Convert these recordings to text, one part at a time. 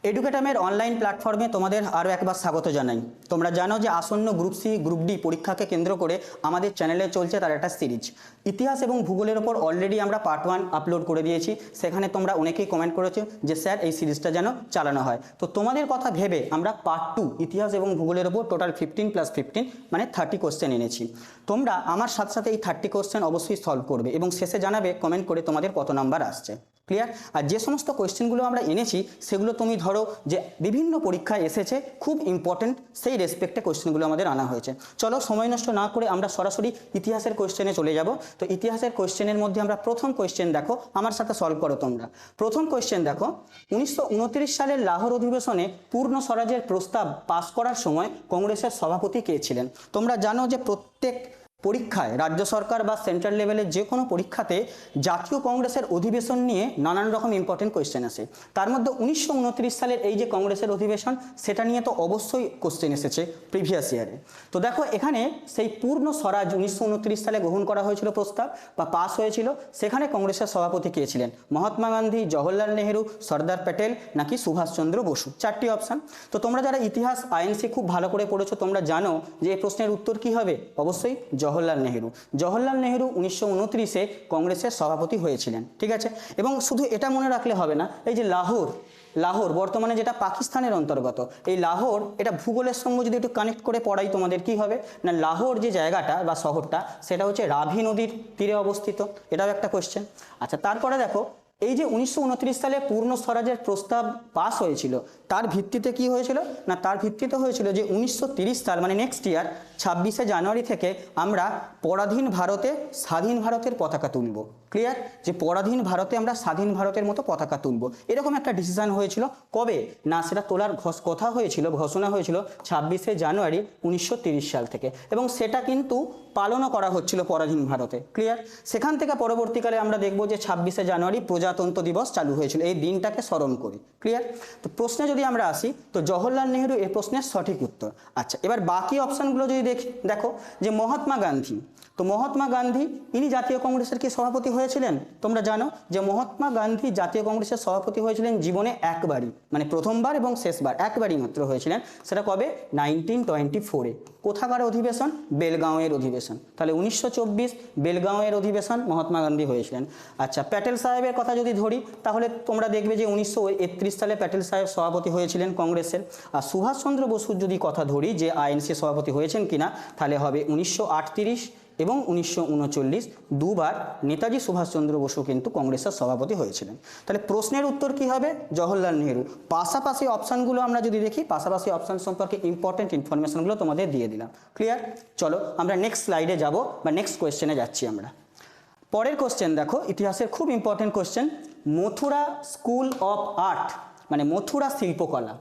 এডুকেটামের online প্ল্যাটফর্মে তোমাদের আরও একবার স্বাগত জানাই। তোমরা জানো যে আসন্ন গ্রুপ সি গ্রুপ ডি পরীক্ষাকে কেন্দ্র করে আমাদের চ্যানেলে চলছে তার একটা সিরিজ। ইতিহাস এবং ভূগোলের ওপর অলরেডি আমরা পার্ট 1 আপলোড করে দিয়েছি। সেখানে তোমরা অনেকেই কমেন্ট করেছো যে স্যার এই সিরিজটা যেন চালানো হয়। তো তোমাদের কথা ভেবে আমরা পার্ট 2 ইতিহাস এবং ভূগোলের ওপর টোটাল 15+15 মানে 30 কোশ্চেন এনেছি। তোমরা আমার সাথে সাথে এই 30 কোশ্চেন অবশ্যই সলভ করবে এবং শেষে জানাবে কমেন্ট করে তোমাদের কত নাম্বার আসছে। ক্লিয়ার? আর যে সমস্ত কোয়েশ্চেনগুলো আমরা এনেছি সেগুলো তুমি ধরো যে বিভিন্ন পরীক্ষায় এসেছে, খুব ইম্পর্টেন্ট, সেই রেসপেক্টে কোয়েশ্চেনগুলো আমাদের আনা হয়েছে। চলো সময় নষ্ট না করে আমরা সরাসরি ইতিহাসের কোয়েশ্চেনে চলে যাব। তো ইতিহাসের কোয়েশ্চেনের মধ্যে আমরা প্রথম কোয়েশ্চেন দেখো, আমার সাথে সলভ করো তোমরা। প্রথম কোয়েশ্চেন দেখো, 1929 সালের লাহোর অধিবেশনে পূর্ণ স্বরাজের প্রস্তাব পাস করার সময় কংগ্রেসের সভাপতি কে ছিলেন? তোমরা জানো যে প্রত্যেক পরীক্ষায় রাজ্য সরকার বা সেন্ট্রাল লেভেলের যে কোনো পরীক্ষাতে জাতীয় কংগ্রেসের অধিবেশন নিয়ে নানান রকম ইম্পর্টেন্ট কোয়েশ্চেন আসে। তার মধ্যে 1929 সালের এই যে কংগ্রেসের অধিবেশন, সেটা নিয়ে তো অবশ্যই কোশ্চেন এসেছে প্রিভিয়াস ইয়ারে। তো দেখো এখানে সেই পূর্ণ স্বরাজ 1929 সালে গ্রহণ করা হয়েছিল প্রস্তাব বা পাস হয়েছিল, সেখানে কংগ্রেসের সভাপতি কে ছিলেন? মহাত্মা গান্ধী, জওহরলাল নেহেরু, সর্দার প্যাটেল নাকি সুভাষচন্দ্র বসু? চারটি অপশান। তো তোমরা যারা ইতিহাস আইএনসি খুব ভালো করে পড়েছো তোমরা জানো যে এই প্রশ্নের উত্তর কি হবে? অবশ্যই জওহরলাল নেহেরু। জওহরলাল নেহেরু 1929-এ কংগ্রেসের সভাপতি হয়েছিলেন। ঠিক আছে? এবং শুধু এটা মনে রাখলে হবে না, এই যে লাহোর বর্তমানে যেটা পাকিস্তানের অন্তর্গত, এই লাহোর এটা ভূগোলের সঙ্গে যদি একটু কানেক্ট করে পড়াই তোমাদের কি হবে না, লাহোর যে জায়গাটা বা শহরটা সেটা হচ্ছে রাভি নদীর তীরে অবস্থিত। এটাও একটা কোয়েশ্চেন। আচ্ছা, তারপরে দেখো এই যে 1929 সালে পূর্ণ স্বরাজের প্রস্তাব পাস হয়েছিল, তার ভিত্তিতে কি হয়েছিল না, তার ভিত্তিতে হয়েছিল যে 1930 সাল মানে নেক্সট ইয়ার 26শে জানুয়ারি থেকে আমরা পরাধীন ভারতে স্বাধীন ভারতের পতাকা তুলব। ক্লিয়ার? যে পরাধীন ভারতে আমরা স্বাধীন ভারতের মতো পতাকা তুলব, এরকম একটা ডিসিশন হয়েছিল। কবে না, সেটা তোলার কথা হয়েছিল, ঘোষণা হয়েছিল 26শে জানুয়ারি 1930 সাল থেকে, এবং সেটা কিন্তু পালনও করা হচ্ছিল পরাধীন ভারতে। ক্লিয়ার? সেখান থেকে পরবর্তীকালে আমরা দেখব যে 26শে জানুয়ারি প্রজাতন্ত্র দিবস চালু হয়েছিল এই দিনটাকে স্মরণ করে। ক্লিয়ার? তো প্রশ্নে যদি আমরা আসি তো জওহরলাল নেহেরু এই প্রশ্নের সঠিক উত্তর। আচ্ছা, এবার বাকি অপশানগুলো যদি দেখো যে মহাত্মা গান্ধী, তো মহাত্মা গান্ধী ইনি জাতীয় কংগ্রেসের কি সভাপতি হয়েছিলেন? তোমরা জানো যে মহাত্মা গান্ধী জাতীয় কংগ্রেসের সভাপতি হয়েছিলেন জীবনে একবারই, মানে প্রথমবার এবং শেষবার একবারই মাত্র হয়েছিলেন। সেটা কবে? 1924-এ। কোথাকার অধিবেশন? বেলগাঁওয়ের অধিবেশন। তাহলে 1924 বেলগাঁওয়ের অধিবেশন মহাত্মা গান্ধী হয়েছিলেন। আচ্ছা, প্যাটেল সাহেবের কথা যদি ধরি তাহলে তোমরা দেখবে যে 1931 সালে প্যাটেল সাহেব সভাপতি হয়েছিলেন কংগ্রেসের। আর সুভাষচন্দ্র বসুর যদি কথা ধরি যে আইএনসি সভাপতি হয়েছেন কিনা, তাহলে হবে 1938 এবং 1939। দুবার নেতাজি সুভাষচন্দ্র বসু কিন্তু কংগ্রেসের সভাপতি হয়েছিলেন। তাহলে প্রশ্নের উত্তর কি হবে? জওহরলাল নেহেরু। পাশাপাশি অপশানগুলো আমরা যদি দেখি, পাশাপাশি অপশান সম্পর্কে ইম্পর্টেন্ট ইনফরমেশনগুলো তোমাদের দিয়ে দিলাম। ক্লিয়ার? চলো আমরা নেক্সট স্লাইডে যাব বা নেক্সট কোয়েশ্চেনে যাচ্ছি আমরা। পরের কোশ্চেন দেখো, ইতিহাসের খুব important question. Mathura school of art মানে মথুরা শিল্পকলা,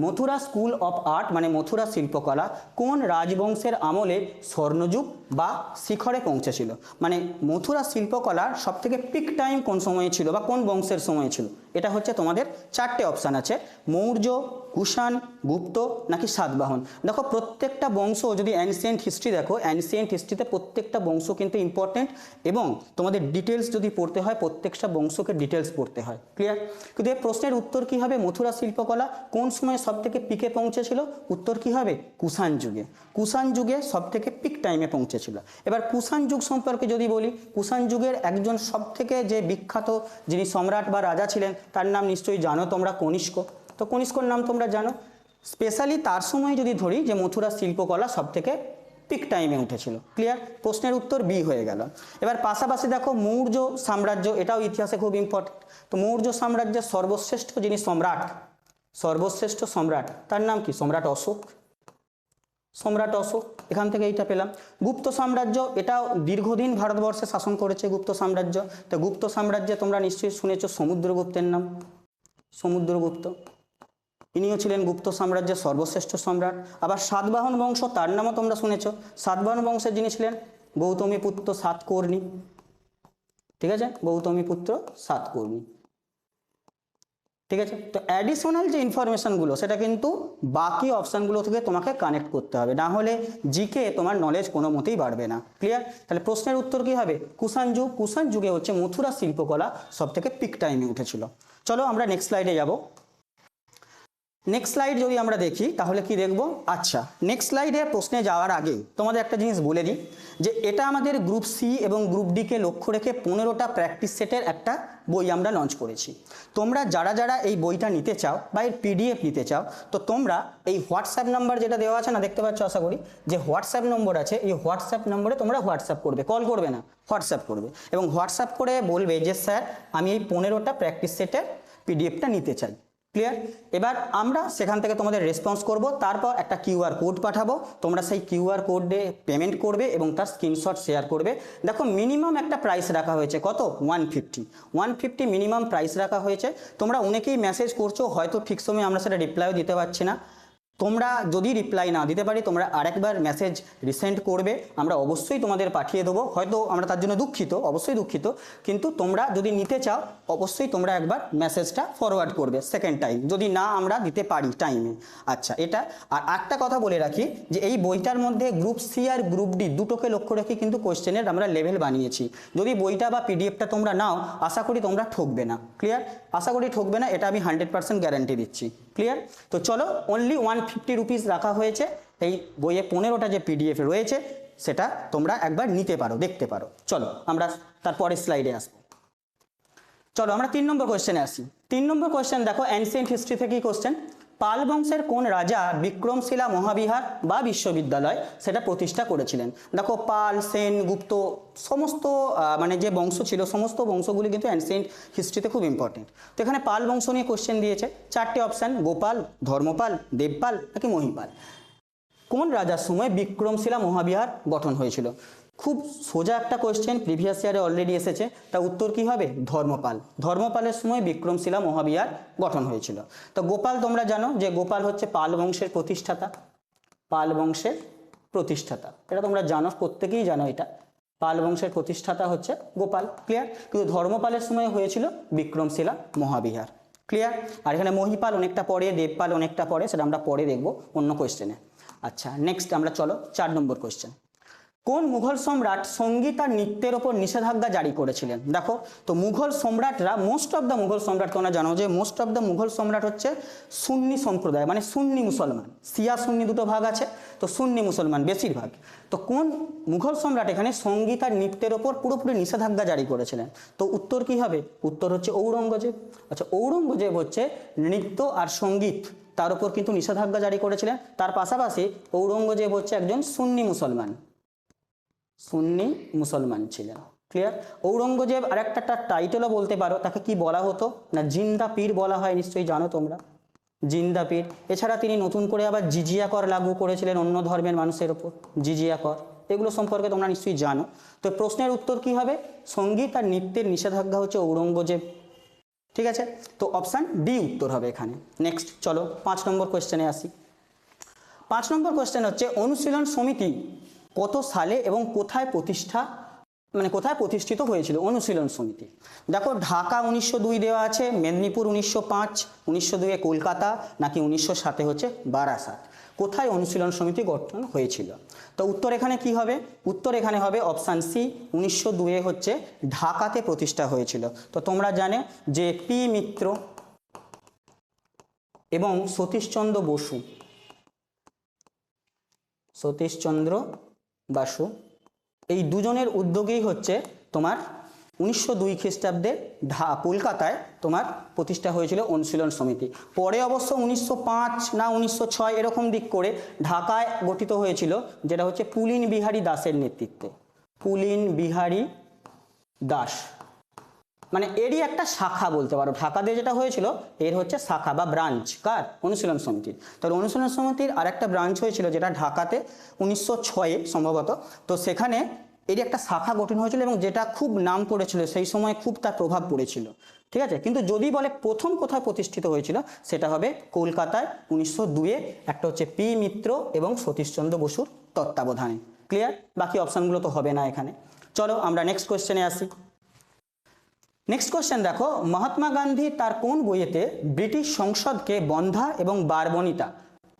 মথুরা স্কুল অফ আর্ট মানে মথুরা শিল্পকলা কোন রাজবংশের আমলে স্বর্ণযুগ বা শিখরে পৌঁছেছিল? মানে মথুরা শিল্পকলার সবথেকে পিক টাইম কোন সময়ে ছিল বা কোন বংশের সময় ছিল? এটা হচ্ছে তোমাদের চারটে অপশান আছে, মৌর্য, কুষাণ, গুপ্ত নাকি সাতবাহন। দেখো প্রত্যেকটা বংশ যদি অ্যানসিয়েন্ট হিস্ট্রি দেখো, অ্যানসিয়েন্ট হিস্ট্রিতে প্রত্যেকটা বংশ কিন্তু ইম্পর্টেন্ট এবং তোমাদের ডিটেলস যদি পড়তে হয় প্রত্যেকটা বংশকে ডিটেলস পড়তে হয়। ক্লিয়ার? কিন্তু এই প্রশ্নের উত্তর কি হবে? মথুরা শিল্পকলা কোন সময় সব থেকে পিকে পৌঁছেছিল? উত্তর কি হবে? কুষাণ যুগে। কুষাণ যুগে সব থেকে পিক টাইমে পৌঁছেছিল। এবার কুষাণ যুগ সম্পর্কে যদি বলি, কুষাণ যুগের একজন সব থেকে যে বিখ্যাত যিনি সম্রাট বা রাজা ছিলেন তার নাম নিশ্চয়ই জানো তোমরা, কনিষ্ক। তো কনিষ্কর নাম তোমরা জানো। স্পেশালি তার সময় যদি ধরি যে মথুরা শিল্পকলা সব থেকে পিক টাইমে উঠেছিল। ক্লিয়ার? প্রশ্নের উত্তর বি হয়ে গেল। এবার পাশাপাশি দেখো মৌর্য সাম্রাজ্য, এটাও ইতিহাসে খুব ইম্পর্টেন্ট। তো মৌর্য সাম্রাজ্যের সর্বশ্রেষ্ঠ যিনি সম্রাট, সর্বশ্রেষ্ঠ সম্রাট তার নাম কি? সম্রাট অশোক। সম্রাট অশোক, এখান থেকে এইটা পেলাম। গুপ্ত সাম্রাজ্য, এটাও দীর্ঘদিন ভারতবর্ষে শাসন করেছে গুপ্ত সাম্রাজ্য। তো গুপ্ত সাম্রাজ্যে তোমরা নিশ্চয়ই শুনেছো সমুদ্রগুপ্তের নাম, সমুদ্রগুপ্ত, ইনিও ছিলেন গুপ্ত সাম্রাজ্যের সর্বশ্রেষ্ঠ সম্রাট। আবার সাতবাহন বংশ, তার নামও তোমরা শুনেছো। সাতবাহন বংশের যিনি ছিলেন গৌতমীপুত্র সাতকর্ণী। ঠিক আছে? গৌতমীপুত্র সাতকর্ণী। ঠিক আছে? তো অ্যাডিশনাল যে ইনফরমেশনগুলো সেটা কিন্তু বাকি অপশানগুলো থেকে তোমাকে কানেক্ট করতে হবে, না হলে জিকে তোমার নলেজ কোনো মতেই বাড়বে না। ক্লিয়ার? তাহলে প্রশ্নের উত্তর কি হবে? কুষাণ যুগ। কুষাণ যুগে হচ্ছে মথুরা শিল্পকলা সব থেকে পিক টাইমে উঠেছিল। চলো আমরা নেক্সট স্লাইডে যাব। নেক্সট স্লাইড যদি আমরা দেখি তাহলে কি দেখব, আচ্ছা নেক্সট স্লাইডে প্রশ্নে যাওয়ার আগে তোমাদের একটা জিনিস বলে দিই যে এটা আমাদের গ্রুপ সি এবং গ্রুপ ডি কে লক্ষ্য রেখে 15টা প্র্যাকটিস সেটের একটা বই আমরা লঞ্চ করেছি। তোমরা যারা যারা এই বইটা নিতে চাও বা এর পিডিএফ নিতে চাও, তো তোমরা এই হোয়াটসঅ্যাপ নাম্বার যেটা দেওয়া আছে না, দেখতে পাচ্ছ আশা করি, যে হোয়াটসঅ্যাপ নম্বর আছে, এই হোয়াটসঅ্যাপ নম্বরে তোমরা হোয়াটসঅ্যাপ করবে, কল করবে না, হোয়াটসঅ্যাপ করবে এবং হোয়াটসঅ্যাপ করে বলবে যে স্যার আমি এই 15টা প্র্যাকটিস সেটের পিডিএফটা নিতে চাই। ক্লিয়ার? এবার আমরা সেখান থেকে তোমাদের রেসপন্স করব, তারপর একটা কিউআর কোড পাঠাবো, তোমরা সেই কিউআর কোডে পেমেন্ট করবে এবং তার স্ক্রিনশট শেয়ার করবে। দেখো মিনিমাম একটা প্রাইস রাখা হয়েছে, কত? 150 মিনিমাম প্রাইস রাখা হয়েছে। তোমরা অনেকেই মেসেজ করছো, হয়তো ঠিক সময় আমরা সেটা রিপ্লাইও দিতে পারছি না। তোমরা যদি রিপ্লাই না দিতে পারি তোমরা আরেকবার মেসেজ রিসেন্ড করবে, আমরা অবশ্যই তোমাদের পাঠিয়ে দেবো। হয়তো আমরা তার জন্য দুঃখিত, অবশ্যই দুঃখিত, কিন্তু তোমরা যদি নিতে চাও অবশ্যই তোমরা একবার মেসেজটা ফরওয়ার্ড করবে সেকেন্ড টাইম, যদি না আমরা দিতে পারি টাইমে। আচ্ছা এটা, আর একটা কথা বলে রাখি যে এই বইটার মধ্যে গ্রুপ সি আর গ্রুপ ডি দুটোকে লক্ষ্য রেখে কিন্তু কোশ্চেনের আমরা লেভেল বানিয়েছি। যদি বইটা বা পিডিএফটা তোমরা নাও আশা করি তোমরা ঠকবে না। ক্লিয়ার? আশা করি ঠকবে না, এটা আমি 100% গ্যারান্টি দিচ্ছি। ক্লিয়ার? তো চলো, অনলি 150 রুপিস রাখা হয়েছে। এই বইয়ে 15টা যে পিডিএফ রয়েছে সেটা তোমরা একবার নিতে পারো, দেখতে পারো। চলো আমরা তারপরের স্লাইডে আসবো। চলো আমরা 3 নম্বর কোয়েশ্চেনে আসি। 3 নম্বর কোয়েশ্চেন দেখো, অ্যানসিয়েন্ট হিস্ট্রি থেকেই কোয়েশ্চেন। পাল বংশের কোন রাজা বিক্রমশিলা মহাবিহার বা বিশ্ববিদ্যালয় সেটা প্রতিষ্ঠা করেছিলেন? দেখো পাল, সেন, গুপ্ত সমস্ত মানে যে বংশ ছিল সমস্ত বংশগুলি কিন্তু অ্যানসিয়েন্ট হিস্ট্রিতে খুব ইম্পর্টেন্ট। তো এখানে পাল বংশ নিয়ে কোয়েশ্চেন দিয়েছে, 4টে অপশান, গোপাল, ধর্মপাল, দেবপাল নাকি মহিপাল। কোন রাজার সময় বিক্রমশিলা মহাবিহার গঠন হয়েছিল? খুব সোজা একটা কোয়েশ্চেন, প্রিভিয়াস ইয়ারে অলরেডি এসেছে। তা উত্তর কি হবে? ধর্মপাল। ধর্মপালের সময় বিক্রমশিলা মহাবিহার গঠন হয়েছিল। তো গোপাল তোমরা জানো যে গোপাল হচ্ছে পাল বংশের প্রতিষ্ঠাতা, পাল বংশের প্রতিষ্ঠাতা, এটা তোমরা জানো, প্রত্যেকেই জানো এটা, পাল বংশের প্রতিষ্ঠাতা হচ্ছে গোপাল। ক্লিয়ার? কিন্তু ধর্মপালের সময় হয়েছিল বিক্রমশিলা মহাবিহার। ক্লিয়ার? আর এখানে মহিপাল অনেকটা পরে, দেবপাল অনেকটা পরে, সেটা আমরা পরে দেখবো অন্য কোয়েশ্চেনে। আচ্ছা নেক্সট আমরা চলো 4 নম্বর কোয়েশ্চেন। কোন মুঘল সম্রাট সঙ্গীত আর নৃত্যের ওপর নিষেধাজ্ঞা জারি করেছিলেন? দেখো তো মুঘল সম্রাটরা, মোস্ট অফ দ্য মুঘল সম্রাট, তোমরা জানো যে মোস্ট অফ দ্য মুঘল সম্রাট হচ্ছে সুন্নি সম্প্রদায়, মানে সুন্নি মুসলমান। শিয়া সুন্নি দুটো ভাগ আছে, তো সুন্নি মুসলমান বেশিরভাগ। তো কোন মুঘল সম্রাট এখানে সঙ্গীত আর নৃত্যের ওপর পুরোপুরি নিষেধাজ্ঞা জারি করেছিলেন? তো উত্তর কি হবে? উত্তর হচ্ছে ঔরঙ্গজেব। আচ্ছা ঔরঙ্গজেব হচ্ছে নৃত্য আর সঙ্গীত তার উপর কিন্তু নিষেধাজ্ঞা জারি করেছিলেন। তার পাশাপাশি ঔরঙ্গজেব হচ্ছে একজন সুন্নি মুসলমান, সুন্নি মুসলমান ছিলেন। ক্লিয়ার? ঔরঙ্গজেব আর একটা তার টাইটেলও বলতে পারো, তাকে কি বলা হতো না, জিন্দা পীর বলা হয়, নিশ্চয়ই জানো তোমরা, জিন্দা পীর। এছাড়া তিনি নতুন করে আবার জিজিয়া কর লাগু করেছিলেন অন্য ধর্মের মানুষের ওপর, জিজিয়া কর, এগুলো সম্পর্কে তোমরা নিশ্চয়ই জানো। তো প্রশ্নের উত্তর কি হবে? সঙ্গীত আর নৃত্যের নিষেধাজ্ঞা হচ্ছে ঔরঙ্গজেব। ঠিক আছে, তো অপশান ডি উত্তর হবে এখানে। নেক্সট চলো 5 নম্বর কোয়েশ্চেনে আসি। 5 নম্বর কোয়েশ্চেন হচ্ছে, অনুশীলন সমিতি কত সালে এবং কোথায় কোথায় প্রতিষ্ঠিত হয়েছিল অনুশীলন সমিতি? দেখো ঢাকা 1902 দেওয়া আছে, মেদিনীপুর 1905, 1902 কলকাতা, নাকি 1907 হচ্ছে বারাসাত। কোথায় অনুশীলন সমিতি গঠন হয়েছিল? তো উত্তর এখানে কি হবে? উত্তর এখানে হবে অপশান সি, 1902 হচ্ছে ঢাকাতে প্রতিষ্ঠা হয়েছিল। তো তোমরা জানো যে পি মিত্র এবং সতীশচন্দ্র বসু এই দুজনের উদ্যোগেই হচ্ছে তোমার 1902 খ্রিস্টাব্দে কলকাতায় তোমার প্রতিষ্ঠা হয়েছিল অনুশীলন সমিতি। পরে অবশ্য 1905 না 1906 এরকম দিক করে ঢাকায় গঠিত হয়েছিল, যেটা হচ্ছে পুলিন বিহারী দাসের নেতৃত্বে। পুলিন বিহারী দাস মানে এরই একটা শাখা বলতে পারো, ঢাকাতে যেটা হয়েছিল এর হচ্ছে শাখা বা ব্রাঞ্চ কার? অনুশীলন সমিতির। তাহলে অনুশীলন সমিতির আরেকটা ব্রাঞ্চ হয়েছিল যেটা ঢাকাতে 1906 সম্ভবত। তো সেখানে এরই একটা শাখা গঠন হয়েছিল এবং যেটা খুব নাম করেছিল সেই সময়, খুব তার প্রভাব পড়েছিল। ঠিক আছে, কিন্তু যদি বলে প্রথম কোথায় প্রতিষ্ঠিত হয়েছিল সেটা হবে কলকাতায় 1902। একটা হচ্ছে পি মিত্র এবং সতীশচন্দ্র বসুর তত্ত্বাবধানে। ক্লিয়ার? বাকি অপশানগুলো তো হবে না এখানে। চলো আমরা নেক্সট কোয়েশ্চেনে আসি। নেক্সট কোয়েশ্চেন দেখো, মহাত্মা গান্ধী তার কোন বইয়েতে ব্রিটিশ সংসদকে বন্ধ্যা এবং বারবনিতা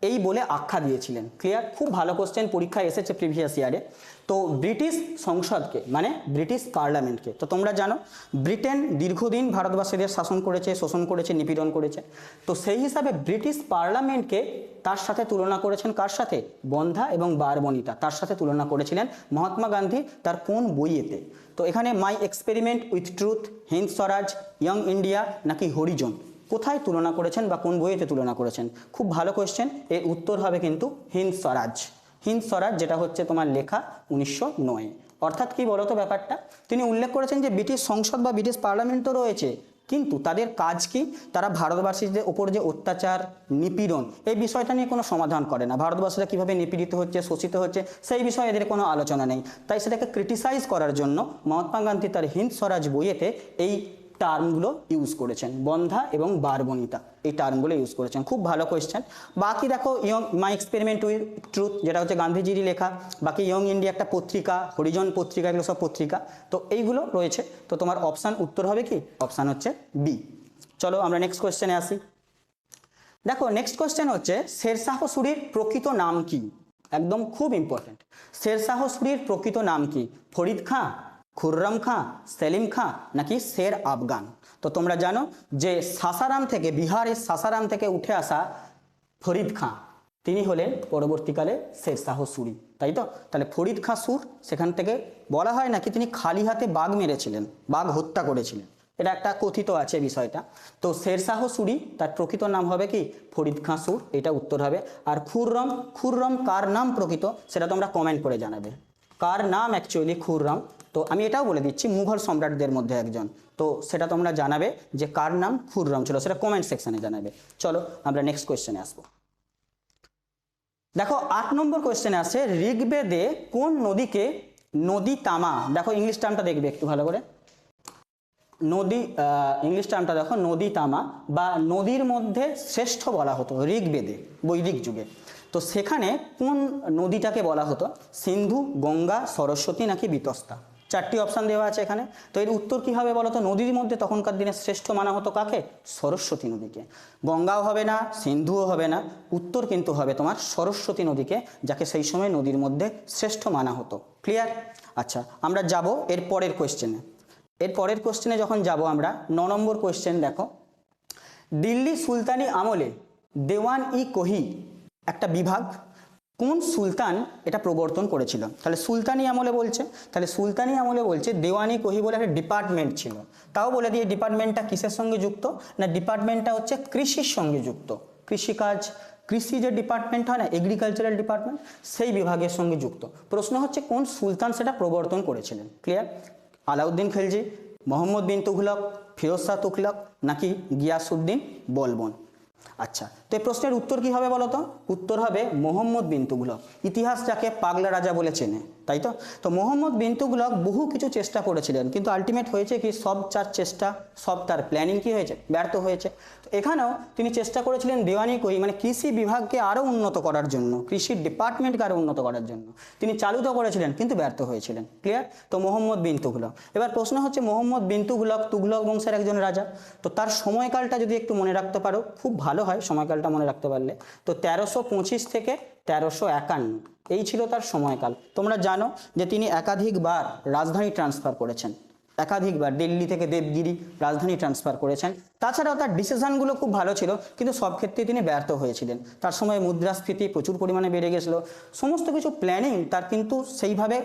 এই বলে আখ্যা দিয়েছিলেন। ক্লিয়ার? খুব ভালো কোশ্চেন, পরীক্ষায় এসেছে প্রিভিয়াস ইয়ারে। তো ব্রিটিশ সংসদকে মানে ব্রিটিশ পার্লামেন্টকে, তো তোমরা জানো ব্রিটেন দীর্ঘদিন ভারতবাসীদের শাসন করেছে, শোষণ করেছে, নিপীড়ন করেছে। তো সেই হিসাবে ব্রিটিশ পার্লামেন্টকে তার সাথে তুলনা করেছেন কার সাথে? বন্ধ্যা এবং বারবনিতা, তার সাথে তুলনা করেছিলেন মহাত্মা গান্ধী তার কোন বইয়েতে? তো এখানে মাই experiment with truth, Hind Swaraj, young India নাকি হরিজন, কোথায় তুলনা করেছেন বা কোন বইয়েতে তুলনা করেছেন? খুব ভালো কোয়েশ্চেন। এর উত্তর হবে কিন্তু হিন্দ স্বরাজ। হিন্দ স্বরাজ যেটা হচ্ছে তোমার লেখা 1909। অর্থাৎ কি বলতো ব্যাপারটা, তিনি উল্লেখ করেছেন যে ব্রিটিশ সংসদ বা ব্রিটিশ পার্লামেন্ট তো রয়েছে, কিন্তু তাদের কাজ কি? তারা ভারতবাসীদের ওপর যে অত্যাচার, নিপীড়ন, এই বিষয়টা নিয়ে কোনো সমাধান করে না। ভারতবাসীরা কীভাবে নিপীড়িত হচ্ছে, শোষিত হচ্ছে, সেই বিষয়ে এদের কোনো আলোচনা নেই। তাই সেটাকে ক্রিটিসাইজ করার জন্য মহাত্মা গান্ধী তার হিন্দ স্বরাজ বইয়েতে এই টার্মগুলো ইউজ করেছেন, বন্ধ্যা এবং বারবনিতা, এই টার্মগুলো ইউজ করেছেন। খুব ভালো কোয়েশ্চেন। বাকি দেখো young my experiment with truth যেটা হচ্ছে গান্ধীজিরই লেখা, বাকি ইয়ং ইন্ডিয়া একটা পত্রিকা, হরিজন পত্রিকা, এগুলো সব পত্রিকা। তো এইগুলো রয়েছে। তো তোমার অপশান উত্তর হবে কি? অপশান হচ্ছে বি। চলো আমরা নেক্সট কোয়েশ্চেনে আসি। দেখো নেক্সট কোয়েশ্চেন হচ্ছে শেরশাহ সুরির প্রকৃত নাম কি? একদম খুব ইম্পর্টেন্ট। শেরশাহ সুরির প্রকৃত নাম কি? ফরিদ খাঁ, খুররম খাঁ, সেলিম খাঁ নাকি শের আফগান? তো তোমরা জানো যে সাসারাম থেকে, বিহারের সাসারাম থেকে উঠে আসা ফরিদ খাঁ, তিনি হলেন পরবর্তীকালে শেরশাহ সুরি, তাই তো? তাহলে ফরিদ খাঁ সুর, সেখান থেকে বলা হয় নাকি তিনি খালি হাতে বাঘ মেরেছিলেন, বাঘ হত্যা করেছিলেন, এটা একটা কথিত আছে বিষয়টা। তো শেরশাহ সুরি তার প্রকৃত নাম হবে কি? ফরিদ খাঁ সুর, এটা উত্তর হবে। আর খুররম, খুররম কার নাম প্রকৃত সেটা তোমরা কমেন্ট করে জানাবে, কার নাম অ্যাকচুয়ালি খুররম। তো আমি এটাও বলে দিচ্ছি মুঘল সম্রাটদের মধ্যে একজন, তো সেটা তোমরা জানাবে যে কার নাম খুররম ছিল, সেটা কমেন্ট সেকশনে জানাবে। চলো আমরা নেক্সট কোয়েশ্চেনে আসবো। দেখো 8 নম্বর কোয়েশ্চেনে আছে ঋগ্বেদে কোন নদীকে নদী তামা, দেখো ইংলিশ টার্মটা দেখবে একটু ভালো করে, নদী, ইংলিশ টার্মটা দেখো নদী তামা বা নদীর মধ্যে শ্রেষ্ঠ বলা হতো ঋগ্বেদে, বৈদিক যুগে। তো সেখানে কোন নদীটাকে বলা হতো? সিন্ধু, গঙ্গা, সরস্বতী নাকি বিতস্তা? 4টি অপশান দেওয়া আছে এখানে। তো এর উত্তর কী হবে বলো তো? নদীর মধ্যে তখনকার দিনে শ্রেষ্ঠ মানা হতো কাকে? সরস্বতী নদীকে। গঙ্গাও হবে না, সিন্ধুও হবে না, উত্তর কিন্তু হবে তোমার সরস্বতী নদীকে, যাকে সেই সময় নদীর মধ্যে শ্রেষ্ঠ মানা হতো। ক্লিয়ার? আচ্ছা আমরা যাব এর পরের কোয়েশ্চেনে। এর পরের কোয়েশ্চেনে যখন যাব আমরা 9 নম্বর কোয়েশ্চেন দেখো, দিল্লি সুলতানি আমলে দেওয়ান ই কোহি একটা বিভাগ কোন সুলতান এটা প্রবর্তন করেছিল? তাহলে সুলতানি আমলে বলছে, তাহলে সুলতানি আমলে বলছে দেওয়ানি কোহি বলে একটা ডিপার্টমেন্ট ছিল। তাও বলে দিয়ে ডিপার্টমেন্টটা কিসের সঙ্গে যুক্ত? না ডিপার্টমেন্টটা হচ্ছে কৃষির সঙ্গে যুক্ত, কৃষিকাজ, কৃষি যে ডিপার্টমেন্ট হয় না, এগ্রিকালচারাল ডিপার্টমেন্ট, সেই বিভাগের সঙ্গে যুক্ত। প্রশ্ন হচ্ছে কোন সুলতান সেটা প্রবর্তন করেছিলেন? ক্লিয়ার? আলাউদ্দিন খিলজি, মোহাম্মদ বিন তুঘলক, ফিরোজ শাহ তুঘলক নাকি গিয়াসউদ্দিন বলবন? আচ্ছা, তো এই প্রশ্নের উত্তর কি হবে বলো তো? উত্তর হবে মোহাম্মদ বিন তুঘলক। ইতিহাস যাকে পাগলা রাজা বলে চেনে, তাই তো? তো মোহাম্মদ বিন তুঘলক বহু কিছু চেষ্টা করেছিলেন, কিন্তু আলটিমেট হয়েছে কি? সব তার চেষ্টা, সব তার প্ল্যানিং কি হয়েছে? ব্যর্থ হয়েছে। তো এখানেও তিনি চেষ্টা করেছিলেন দেওয়ানি কোহি মানে কৃষি বিভাগকে আরও উন্নত করার জন্য, কৃষির ডিপার্টমেন্টকে আরও উন্নত করার জন্য তিনি চালু তো করেছিলেন, কিন্তু ব্যর্থ হয়েছিলেন। ক্লিয়ার? তো মোহাম্মদ বিন তুঘলক। এবার প্রশ্ন হচ্ছে মোহাম্মদ বিন তুঘলক তুঘলক বংশের একজন রাজা, তো তার সময়কালটা যদি একটু মনে রাখতে পারো খুব ভালো হয়, সময়কালটা মনে রাখতে পারলে। তো 1325 থেকে 1351 এই ছিল তার সময়কাল। তোমরা জানো যে তিনি একাধিকবার রাজধানী ট্রান্সফার করেছেন, একাধিকবার দিল্লি থেকে দেবগিরি রাজধানী ট্রান্সফার করেছেন। তাছাড়াও তার ডিসিশনগুলো খুব ভালো ছিল, কিন্তু সব ক্ষেত্রেই তিনি ব্যর্থ হয়েছিলেন। তার সময় মুদ্রাস্ফীতি প্রচুর পরিমাণে বেড়ে গেছিল, সমস্ত কিছু প্ল্যানিং তার কিন্তু সেইভাবে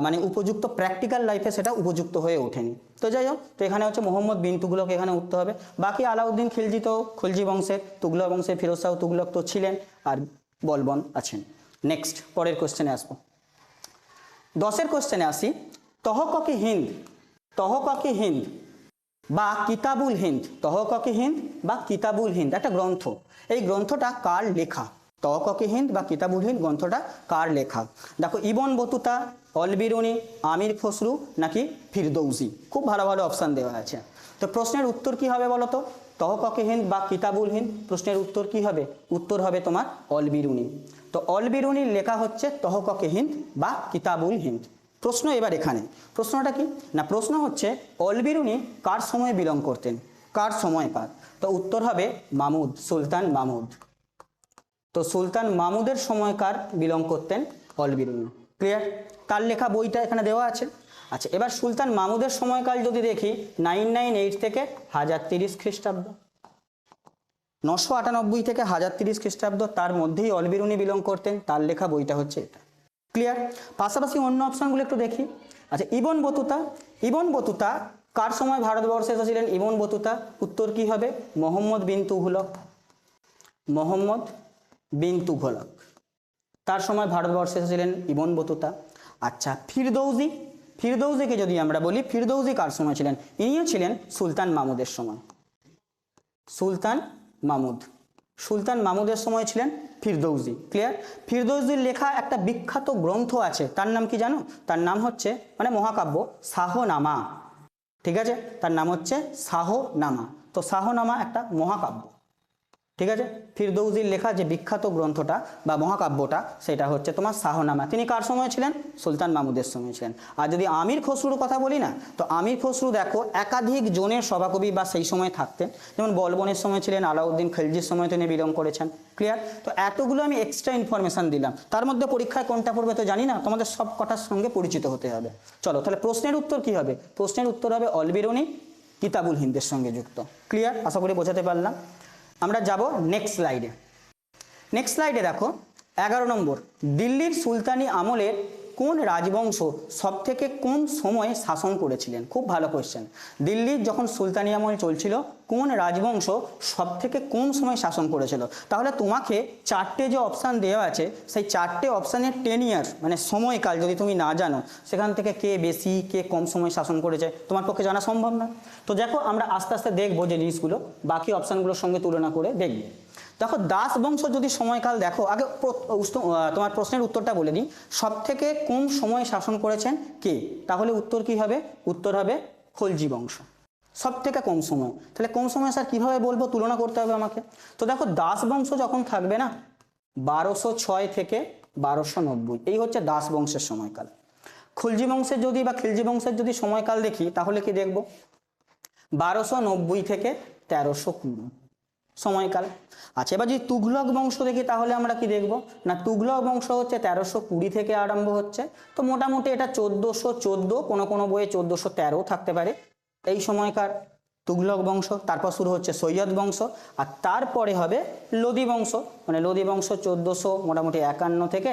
মানে উপযুক্ত প্র্যাকটিক্যাল লাইফে সেটা উপযুক্ত হয়ে ওঠেনি। তো যাই হোক, তো এখানে হচ্ছে মোহাম্মদ বিন তুঘলক এখানে উঠতে হবে। বাকি আলাউদ্দিন খিলজি তো খলজি বংশের, তুঘলক বংশের ফিরোজ শাহ তুঘলক তো ছিলেন, আর বলবন আছেন। নেক্সট পরের কোশ্চেনে আসবো। 10এর কোশ্চেনে আসি। তহক-ই হিন্দ, তহক-ই হিন্দ বা কিতাবুল হিন্দ, তহক-ই হিন্দ বা কিতাবুল হিন্দ একটা গ্রন্থ, এই গ্রন্থটা কার লেখা? তহক-ই হিন্দ বা কিতাবুল হিন্দ গ্রন্থটা কার লেখা? দেখো ইবন বতুতা, অলবিরুনি, আমির খসরু নাকি ফিরদৌসি? খুব ভালো ভালো অপশান দেওয়া আছে। তো প্রশ্নের উত্তর কি হবে বলো তো? তহক-ই হিন্দ বা কিতাবুল হিন্দ, প্রশ্নের উত্তর কি হবে? উত্তর হবে তোমার অলবিরুনি। তো অলবিরুনির লেখা হচ্ছে তহক-ই হিন্দ বা কিতাবুল হিন্দ। প্রশ্ন এবার এখানে, প্রশ্নটা কি না, প্রশ্ন হচ্ছে অলবিরুনি কার সময় বিলং করতেন, কার সময়কার? তো উত্তর হবে মামুদ, সুলতান মামুদ। তো সুলতান মাহমুদের সময়কার বিলং করতেন অলবিরুনি। ক্লিয়ার? তার লেখা বইটা এখানে দেওয়া আছে। আচ্ছা, এবার সুলতান মাহমুদের সময়কাল যদি দেখি 998 থেকে 1030 খ্রিস্টাব্দ, 998 থেকে 1030 খ্রিস্টাব্দ, তার মধ্যেই অলবিরুনি বিলং করতেন। তার লেখা বইটা হচ্ছে এটা। ক্লিয়ার? পাশাপাশি অন্য অপশনগুলো একটু দেখি। আচ্ছা, ইবন বতুতা। ইবন বতুতা কার সময় ভারতবর্ষে এসেছিলেন? ইবন বতুতা, উত্তর কি হবে? মোহাম্মদ বিন তুঘলক। মোহাম্মদ বিন তুঘলক, তার সময় ভারতবর্ষে এসেছিলেন ইবন বতুতা। আচ্ছা, ফিরদৌজি। ফিরদৌজিকে যদি আমরা বলি, ফিরদৌজি কার সময় ছিলেন? ইনিও ছিলেন সুলতান মাহমুদের সময়। সুলতান মাহমুদ, সুলতান মাহমুদের সময় ছিলেন ফিরদৌজি। ক্লিয়ার? ফিরদৌজির লেখা একটা বিখ্যাত গ্রন্থ আছে, তার নাম কি জানো? তার নাম হচ্ছে, মানে মহাকাব্য, শাহনামা। ঠিক আছে, তার নাম হচ্ছে শাহনামা। তো শাহনামা একটা মহাকাব্য। ঠিক আছে, ফিরদৌজির লেখা যে বিখ্যাত গ্রন্থটা বা মহাকাব্যটা, সেটা হচ্ছে তোমার শাহনামা। তিনি কার সময় ছিলেন? সুলতান মাহমুদের সময় ছিলেন। আর যদি আমির খসরুর কথা বলি না, তো আমির খসরু দেখো একাধিক জনের সভাকবি বা সেই সময় থাকতেন। যেমন বলবনের সময় ছিলেন, আলাউদ্দিন খলজির সময় তিনি বিলং করেছেন। ক্লিয়ার? তো এতগুলো আমি এক্সট্রা ইনফরমেশন দিলাম, তার মধ্যে পরীক্ষায় কোনটা পড়বে তো জানি না, তোমাদের সব কটার সঙ্গে পরিচিত হতে হবে। চলো তাহলে প্রশ্নের উত্তর কি হবে? প্রশ্নের উত্তর হবে অলবিরুনি কিতাবুল হিন্দের সঙ্গে যুক্ত। ক্লিয়ার? আশা করি বোঝাতে পারলাম। আমরা যাব নেক্সট স্লাইডে। নেক্সট স্লাইডে দেখো 11 নম্বর, দিল্লির সুলতানি আমলের কোন রাজবংশ সব থেকে কম সময়ে শাসন করেছিলেন? খুব ভালো কোয়েশ্চেন। দিল্লির যখন সুলতানি আমল চলছিল, কোন রাজবংশ সব থেকে কম সময় শাসন করেছিল? তাহলে তোমাকে চারটে যে অপশান দেওয়া আছে, সেই চারটে অপশানের 10 ইয়ার মানে সময়কাল যদি তুমি না জানো, সেখান থেকে কে বেশি কে কম সময় শাসন করেছে তোমার পক্ষে জানা সম্ভব না। তো দেখো আমরা আস্তে আস্তে দেখবো যে জিনিসগুলো বাকি অপশানগুলোর সঙ্গে তুলনা করে দেখবে। দেখো দাস বংশ যদি সময়কাল দেখো, আগে তোমার প্রশ্নের উত্তরটা বলে দিই। সব থেকে কম সময় শাসন করেছেন কে? তাহলে উত্তর কি হবে? উত্তর হবে খলজি বংশ। সব থেকে কম সময়। তাহলে কম সময় স্যার কীভাবে বলবো? তুলনা করতে হবে আমাকে। তো দেখো দাস বংশ যখন থাকবে না, 1206 থেকে 1290, এই হচ্ছে দাস বংশের সময়কাল। খলজি বংশের যদি বা খিলজি বংশের যদি সময়কাল দেখি, তাহলে কি দেখব? 1290 থেকে 1320 সময়কাল। আচ্ছা, এবার যদি তুঘলক বংশ দেখি, তাহলে আমরা কি দেখব না, তুঘলক বংশ হচ্ছে 1320 থেকে আরম্ভ হচ্ছে। তো মোটামুটি এটা 1414, কোনো কোনো বইয়ে 1413 থাকতে পারে এই সময়কার তুঘলক বংশ। তারপর শুরু হচ্ছে সৈয়দ বংশ, আর তারপরে হবে লোদি বংশ। মানে লোদি বংশ 1400 মোটামুটি 51 থেকে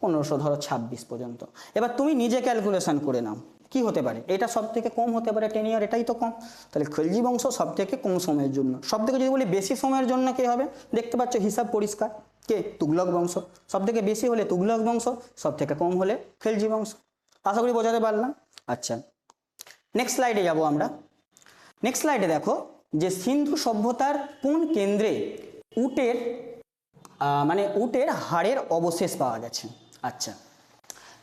1500 ধরো 26 পর্যন্ত। এবার তুমি নিজে ক্যালকুলেশন করে নাও কি হতে পারে। এটা সব থেকে কম হতে পারে 10 ইয়ার, এটাই তো কম। তাহলে খলজি বংশ সব থেকে কম সময়ের জন্য। সব থেকে যদি বলি বেশি সময়ের জন্য কে হবে, দেখতে পাচ্ছ হিসাব পরিষ্কার, কে? তুঘলক বংশ। সব থেকে বেশি হলে তুঘলক বংশ, সব থেকে কম হলে খলজি বংশ। আশা করি বোঝাতে পারলাম। আচ্ছা, নেক্সট স্লাইডে যাব আমরা। নেক্সট স্লাইডে দেখো যে সিন্ধু সভ্যতার কোন কেন্দ্রে উটের মানে উটের হাড়ের অবশেষ পাওয়া গেছে। আচ্ছা,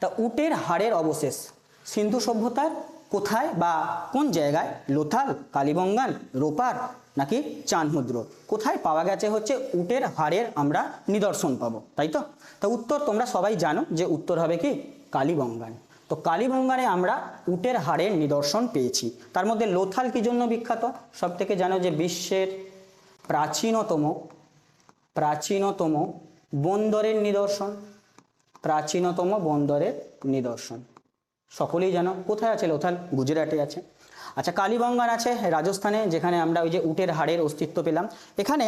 তা উটের হাড়ের অবশেষ সিন্ধু সভ্যতার কোথায় বা কোন জায়গায়? লোথাল, কালীবঙ্গান, রোপার নাকি চানহুদ্র? কোথায় পাওয়া গেছে হচ্ছে উটের হাড়ের আমরা নিদর্শন পাবো, তাই তো? তা উত্তর তোমরা সবাই জানো যে উত্তর হবে কি কালীবঙ্গান। তো কালীবঙ্গানে আমরা উটের হাড়ের নিদর্শন পেয়েছি। তার মধ্যে লোথাল কি জন্য বিখ্যাত? সব থেকে জানো যে বিশ্বের প্রাচীনতম বন্দরের নিদর্শন। প্রাচীনতম বন্দরের নিদর্শন সকলেই জানো। কোথায় আছে লোথাল? গুজরাটে আছে। আচ্ছা, কালীবঙ্গান আছে রাজস্থানে, যেখানে আমরা ওই যে উটের হাড়ের অস্তিত্ব পেলাম। এখানে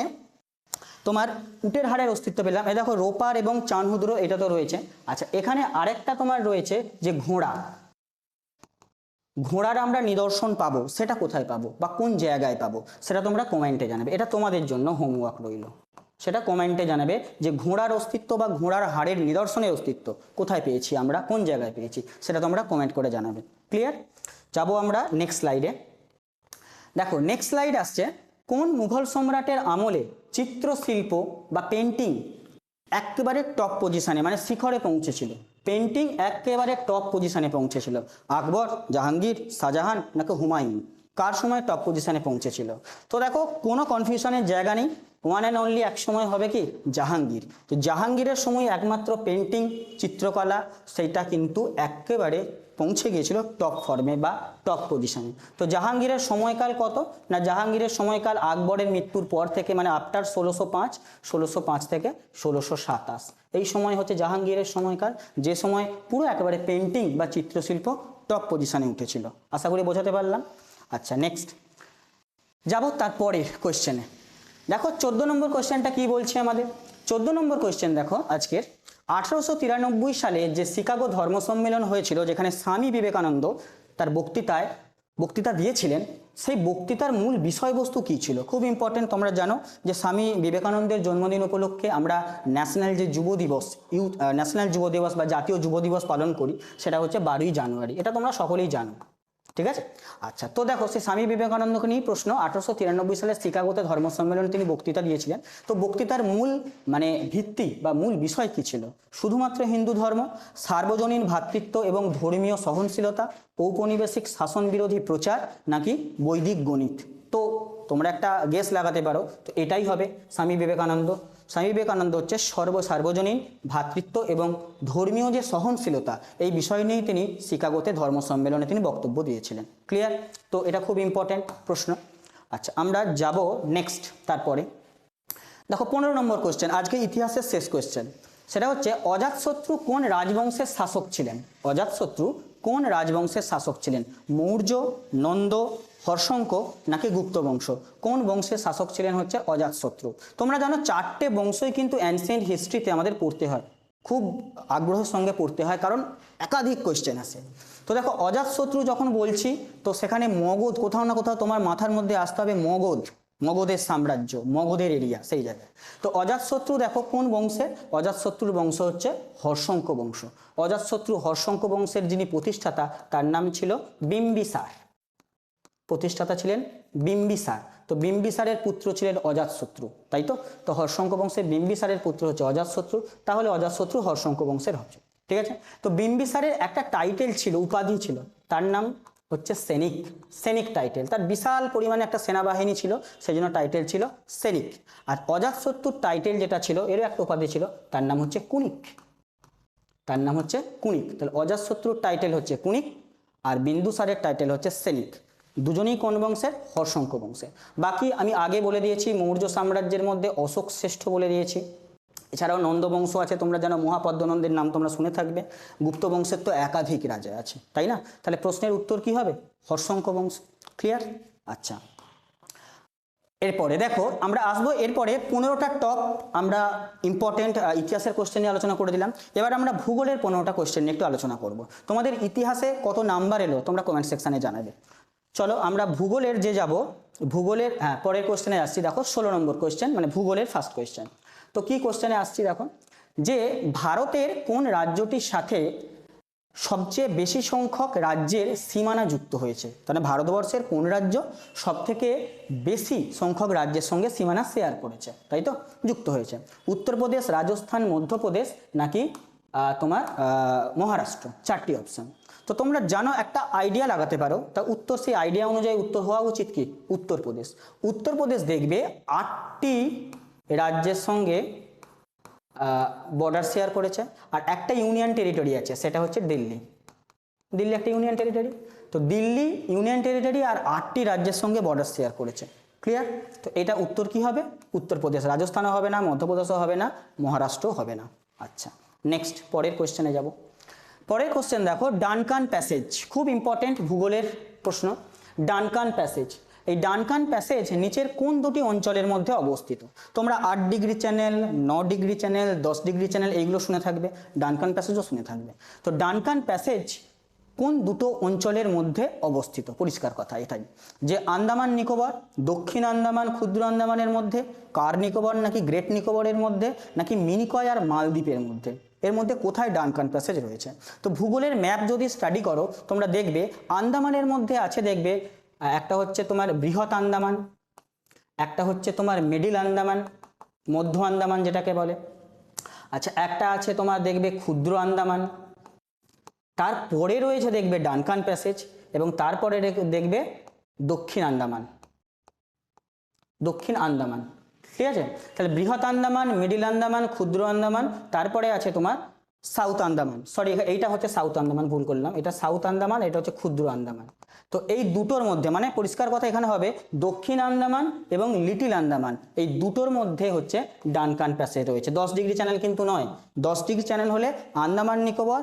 তোমার উটের হাড়ের অস্তিত্ব পেলাম। এই দেখো রোপার এবং চানহুদ্র, এটা তো রয়েছে। আচ্ছা, এখানে আরেকটা তোমার রয়েছে যে ঘোড়ার আমরা নিদর্শন পাবো, সেটা কোথায় পাবো বা কোন জায়গায় পাবো সেটা তোমরা কমেন্টে জানাবে। এটা তোমাদের জন্য হোমওয়ার্ক রইল, সেটা কমেন্টে জানাবে যে ঘোড়ার অস্তিত্ব বা ঘোড়ার হাড়ের নিদর্শনের অস্তিত্ব কোথায় পেয়েছি আমরা, কোন জায়গায় পেয়েছি, সেটা তোমরা কমেন্ট করে জানাবে। ক্লিয়ার? যাবো আমরা নেক্সট স্লাইডে। দেখো নেক্সট স্লাইড আসছে, কোন মুঘল সম্রাটের আমলে চিত্রশিল্প বা পেন্টিং একেবারে টপ পজিশনে মানে শিখরে পৌঁছেছিল? পেন্টিং একেবারে টপ পজিশনে পৌঁছেছিল। আকবর, জাহাঙ্গীর, শাহজাহান নাকি হুমায়ুন? কার সময় টপ পজিশনে পৌঁছেছিল? তো দেখো কোনো কনফিউশনের জায়গা নেই, ওয়ান অ্যান্ড অনলি এক সময় হবে কি জাহাঙ্গীর। তো জাহাঙ্গীরের সময় একমাত্র পেন্টিং চিত্রকলা সেইটা কিন্তু একেবারে পৌঁছে গিয়েছিল টপ ফর্মে বা টপ পজিশনে। তো জাহাঙ্গীরের সময়কাল কত না, জাহাঙ্গীরের সময়কাল আকবরের মৃত্যুর পর থেকে, মানে আফটার 1605 থেকে 1627, এই সময় হচ্ছে জাহাঙ্গীরের সময়কাল, যে সময় পুরো একেবারে পেন্টিং বা চিত্রশিল্প টপ পজিশনে উঠেছিল। আশা করি বোঝাতে পারলাম। আচ্ছা, নেক্সট যাব তারপরের কোয়েশ্চেনে। দেখো 14 নম্বর কোয়েশ্চেনটা কি বলছে আমাদের। 14 নম্বর কোয়েশ্চেন দেখো আজকের, 1893 সালে যে শিকাগো ধর্ম সম্মেলন হয়েছিল, যেখানে স্বামী বিবেকানন্দ তার বক্তৃতা দিয়েছিলেন, সেই বক্তৃতার মূল বিষয়বস্তু কী ছিল? খুব ইম্পর্টেন্ট। তোমরা জানো যে স্বামী বিবেকানন্দের জন্মদিন উপলক্ষে আমরা ন্যাশনাল যে যুব দিবস, ন্যাশনাল যুব দিবস বা জাতীয় যুব দিবস পালন করি, সেটা হচ্ছে 12ই জানুয়ারি। এটা তোমরা সকলেই জানো, ঠিক আছে? আচ্ছা, তো দেখো সেই স্বামী বিবেকানন্দকে নিয়ে প্রশ্ন। 1893 সালে শিকাগোতে ধর্ম সম্মেলনে তিনি বক্তৃতা দিয়েছিলেন। তো বক্তৃতার মূল ভিত্তি বা মূল বিষয় কি ছিল? শুধুমাত্র হিন্দু ধর্ম, সার্বজনীন ভ্রাতৃত্ব এবং ধর্মীয় সহনশীলতা, ঔপনিবেশিক শাসন বিরোধী প্রচার, নাকি বৈদিক গণিত? তো তোমরা একটা গেস লাগাতে পারো, তো এটাই হবে স্বামী বিবেকানন্দ। স্বামী বিবেকানন্দ হচ্ছে সার্বজনীন ভ্রাতৃত্ব এবং ধর্মীয় যে সহনশীলতা, এই বিষয় নিয়েই তিনি শিকাগোতে ধর্ম সম্মেলনে তিনি বক্তব্য দিয়েছিলেন। ক্লিয়ার? তো এটা খুব ইম্পর্টেন্ট প্রশ্ন। আচ্ছা, আমরা যাব নেক্সট তারপরে। দেখো 15 নম্বর কোয়েশ্চেন, আজকে ইতিহাসের শেষ কোয়েশ্চেন। সেটা হচ্ছে অজাতশত্রু কোন রাজবংশের শাসক ছিলেন? অজাতশত্রু কোন রাজবংশের শাসক ছিলেন? মৌর্য, নন্দ, হর্ষঙ্ক, নাকি গুপ্ত বংশ? কোন বংশের শাসক ছিলেন হচ্ছে অজাতশত্রু? তোমরা জানো 4টে বংশই কিন্তু অ্যানসিয়েন্ট হিস্ট্রিতে আমাদের পড়তে হয়, খুব আগ্রহের সঙ্গে পড়তে হয়, কারণ একাধিক কোয়েশ্চেন আসে। তো দেখো অজাতশত্রু যখন বলছি, তো সেখানে মগধ কোথাও না কোথাও তোমার মাথার মধ্যে আসতে হবে, মগধের সাম্রাজ্য, মগধের এরিয়া, সেই জায়গায়। তো অজাতশত্রু দেখো কোন বংশের? অজাতশত্রুর বংশ হচ্ছে হর্ষঙ্ক বংশ। অজাতশত্রু হর্ষঙ্ক বংশের যিনি প্রতিষ্ঠাতা, তার নাম ছিল বিম্বিসার। প্রতিষ্ঠাতা ছিলেন বিম্বিসার। তো বিম্বিসারের পুত্র ছিলেন অজাতশত্রু, তাই তো? তো হর্ষঙ্ক বংশের বিম্বিসারের পুত্র হচ্ছে অজাতশত্রু, তাহলে অজাতশত্রু হর্ষঙ্ক বংশের হচ্ছে, ঠিক আছে? তো বিম্বিসারের একটা টাইটেল ছিল, উপাধি ছিল, তার নাম হচ্ছে সেনিক টাইটেল। তার বিশাল পরিমাণে একটা সেনাবাহিনী ছিল, সেই জন্য টাইটেল ছিল সেনিক। আর অজাতশত্রুর টাইটেল যেটা ছিল, এরও একটা উপাধি ছিল, তার নাম হচ্ছে কুনিক। তাহলে অজাতশত্রুর টাইটেল হচ্ছে কুনিক, আর বিন্দুসারের টাইটেল হচ্ছে সেনিক। দুজনেই কোন বংশের? হর্ষঙ্ক বংশের। বাকি আমি আগে বলে দিয়েছি, মৌর্য সাম্রাজ্যের মধ্যে অশোক শ্রেষ্ঠ বলে দিয়েছি। এছাড়াও নন্দ বংশ আছে, তোমরা জানো মহাপদ্মনন্দের নাম তোমরা শুনে থাকবে। গুপ্ত বংশের তো একাধিক রাজা আছে, তাই না? তাহলে প্রশ্নের উত্তর কি হবে? হর্ষঙ্ক বংশ। ক্লিয়ার? আচ্ছা, এরপরে দেখো আমরা আসবো, এরপরে 15টা টপ আমরা ইম্পর্টেন্ট ইতিহাসের কোশ্চেন নিয়ে আলোচনা করে দিলাম। এবার আমরা ভূগোলের 15টা কোশ্চেন নিয়ে একটু আলোচনা করব। তোমাদের ইতিহাসে কত নাম্বার এলো তোমরা কমেন্ট সেকশানে জানাবে। চলো আমরা ভূগোলের যে যাব, ভূগোলের পরের কোশ্চেনে আসছি। দেখো 16 নম্বর কোশ্চেন, মানে ভূগোলের ফার্স্ট কোশ্চেন। তো কি কোশ্চেনে আসছি দেখো, যে ভারতের কোন রাজ্যটির সাথে সবচেয়ে বেশি সংখ্যক রাজ্যের সীমানা যুক্ত হয়েছে? তাহলে ভারতবর্ষের কোন রাজ্য সব থেকে বেশি সংখ্যক রাজ্যের সঙ্গে সীমানা শেয়ার করেছে, তাই তো, যুক্ত হয়েছে? উত্তরপ্রদেশ, রাজস্থান, মধ্যপ্রদেশ, নাকি তোমার মহারাষ্ট্র। 4টি অপশন। তো তোমরা জানো একটা আইডিয়া লাগাতে পারো, তা উত্তর সেই আইডিয়া অনুযায়ী উত্তর হওয়া উচিত কি? উত্তরপ্রদেশ দেখবে 8টি রাজ্যের সঙ্গে বর্ডার শেয়ার করেছে, আর একটা ইউনিয়ন টেরিটরি আছে, সেটা হচ্ছে দিল্লি একটা ইউনিয়ন টেরিটরি। তো দিল্লি ইউনিয়ন টেরিটরি আর 8টি রাজ্যের সঙ্গে বর্ডার শেয়ার করেছে। ক্লিয়ার? তো এটা উত্তর কি হবে? উত্তরপ্রদেশ। রাজস্থানও হবে না, মধ্যপ্রদেশও হবে না, মহারাষ্ট্রও হবে না। আচ্ছা, নেক্সট পরের কোশ্চেনে যাব। পরের কোশ্চেন দেখো, ডানকান প্যাসেজ, খুব ইম্পর্টেন্ট ভূগোলের প্রশ্ন। ডানকান প্যাসেজ, এই ডানকান প্যাসেজ নিচের কোন দুটি অঞ্চলের মধ্যে অবস্থিত? তোমরা 8 degree channel, 9 degree channel, 10 degree channel এইগুলো শুনে থাকবে, ডানকান প্যাসেজও শুনে থাকবে। তো ডানকান প্যাসেজ কোন দুটো অঞ্চলের মধ্যে অবস্থিত? পরিষ্কার কথা এটাই, যে আন্দামান নিকোবর, দক্ষিণ আন্দামান, ক্ষুদ্র আন্দামানের মধ্যে, কার নিকোবর নাকি গ্রেট নিকোবরের মধ্যে, নাকি মিনিকয় আর মালদ্বীপের মধ্যে? এর মধ্যে কোথায় ডানকান প্যাসেজ রয়েছে? তো ভূগোলের ম্যাপ যদি স্টাডি করো তোমরা দেখবে আন্দামানের মধ্যে আছে, দেখবে একটা হচ্ছে তোমার বৃহৎ আন্দামান, একটা হচ্ছে তোমার মিডিল আন্দামান, মধ্য আন্দামান যেটাকে বলে। আচ্ছা, একটা আছে তোমার দেখবে ক্ষুদ্র আন্দামান, তারপরে রয়েছে দেখবে ডানকান প্যাসেজ, এবং তারপরে দেখবে দক্ষিণ আন্দামান, দক্ষিণ আন্দামান, ঠিক আছে। তাহলে বৃহৎ আন্দামান, মিডিল আন্দামান, ক্ষুদ্র আন্দামান, তারপরে আছে তোমার সাউথ আন্দামান। সরি, এইটা হচ্ছে সাউথ আন্দামান, ভুল করলাম, এটা সাউথ আন্দামান, এটা হচ্ছে ক্ষুদ্র আন্দামান। তো এই দুটোর মধ্যে, মানে পরিষ্কার কথা এখানে হবে দক্ষিণ আন্দামান এবং লিটিল আন্দামান, এই দুটোর মধ্যে হচ্ছে ডানকান প্যাসেজ রয়েছে। 10 ডিগ্রি চ্যানেল কিন্তু নয়, 10 ডিগ্রি চ্যানেল হলে আন্দামান নিকোবর,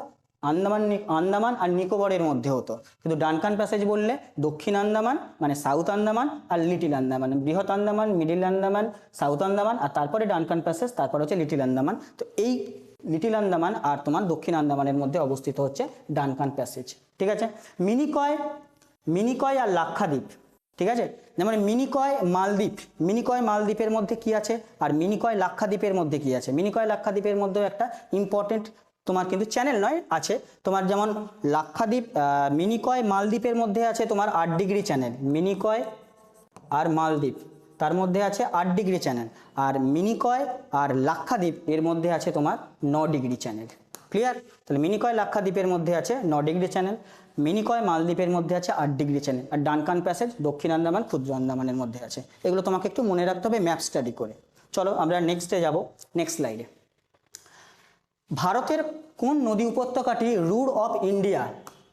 আন্দামান আর নিকোবরের মধ্যে হতো, কিন্তু ডানকান প্যাসেজ বললে দক্ষিণ আন্দামান মানে সাউথ আন্দামান আর লিটিল আন্দামান, বৃহৎ আন্দামান, মিডিল আন্দামান, সাউথ আন্দামান, আর তারপরে ডানকান প্যাসেজ, তারপরে হচ্ছে লিটিল আন্দামান। তো এই লিটিল আন্দামান আর তোমার দক্ষিণ আন্দামানের মধ্যে অবস্থিত হচ্ছে ডানকান প্যাসেজ, ঠিক আছে। মিনিকয় আর লাক্ষাদ্বীপ, ঠিক আছে, যেমন মিনিকয় মালদ্বীপ, মিনিকয় মালদ্বীপের মধ্যে কি আছে আর মিনিকয় লাক্ষাদ্বীপের মধ্যে কি আছে। মিনিকয় লাক্ষাদ্বীপের মধ্যে একটা ইম্পর্টেন্ট তোমার কিন্তু চ্যানেল নয় আছে তোমার, যেমন লাক্ষাদ্বীপ, মিনিকয় মালদ্বীপের মধ্যে আছে তোমার 8 ডিগ্রি চ্যানেল, মিনিকয় আর মালদ্বীপ তার মধ্যে আছে 8 ডিগ্রি চ্যানেল, আর মিনিকয় আর লাক্ষাদ্বীপ এর মধ্যে আছে তোমার 9 ডিগ্রি চ্যানেল। ক্লিয়ার? তাহলে মিনিকয় লাক্ষাদ্বীপের মধ্যে আছে 9 ডিগ্রি চ্যানেল, মিনিকয় মালদ্বীপের মধ্যে আছে 8 ডিগ্রি চ্যানেল, আর ডানকান প্যাসেজ দক্ষিণ আন্দামান ক্ষুদ্র আন্দামানের মধ্যে আছে। এগুলো তোমাকে একটু মনে রাখতে হবে ম্যাপ স্টাডি করে। চলো আমরা নেক্সটে যাব, নেক্সট স্লাইডে। ভারতের কোন নদী উপত্যকাটি রুর অফ ইন্ডিয়া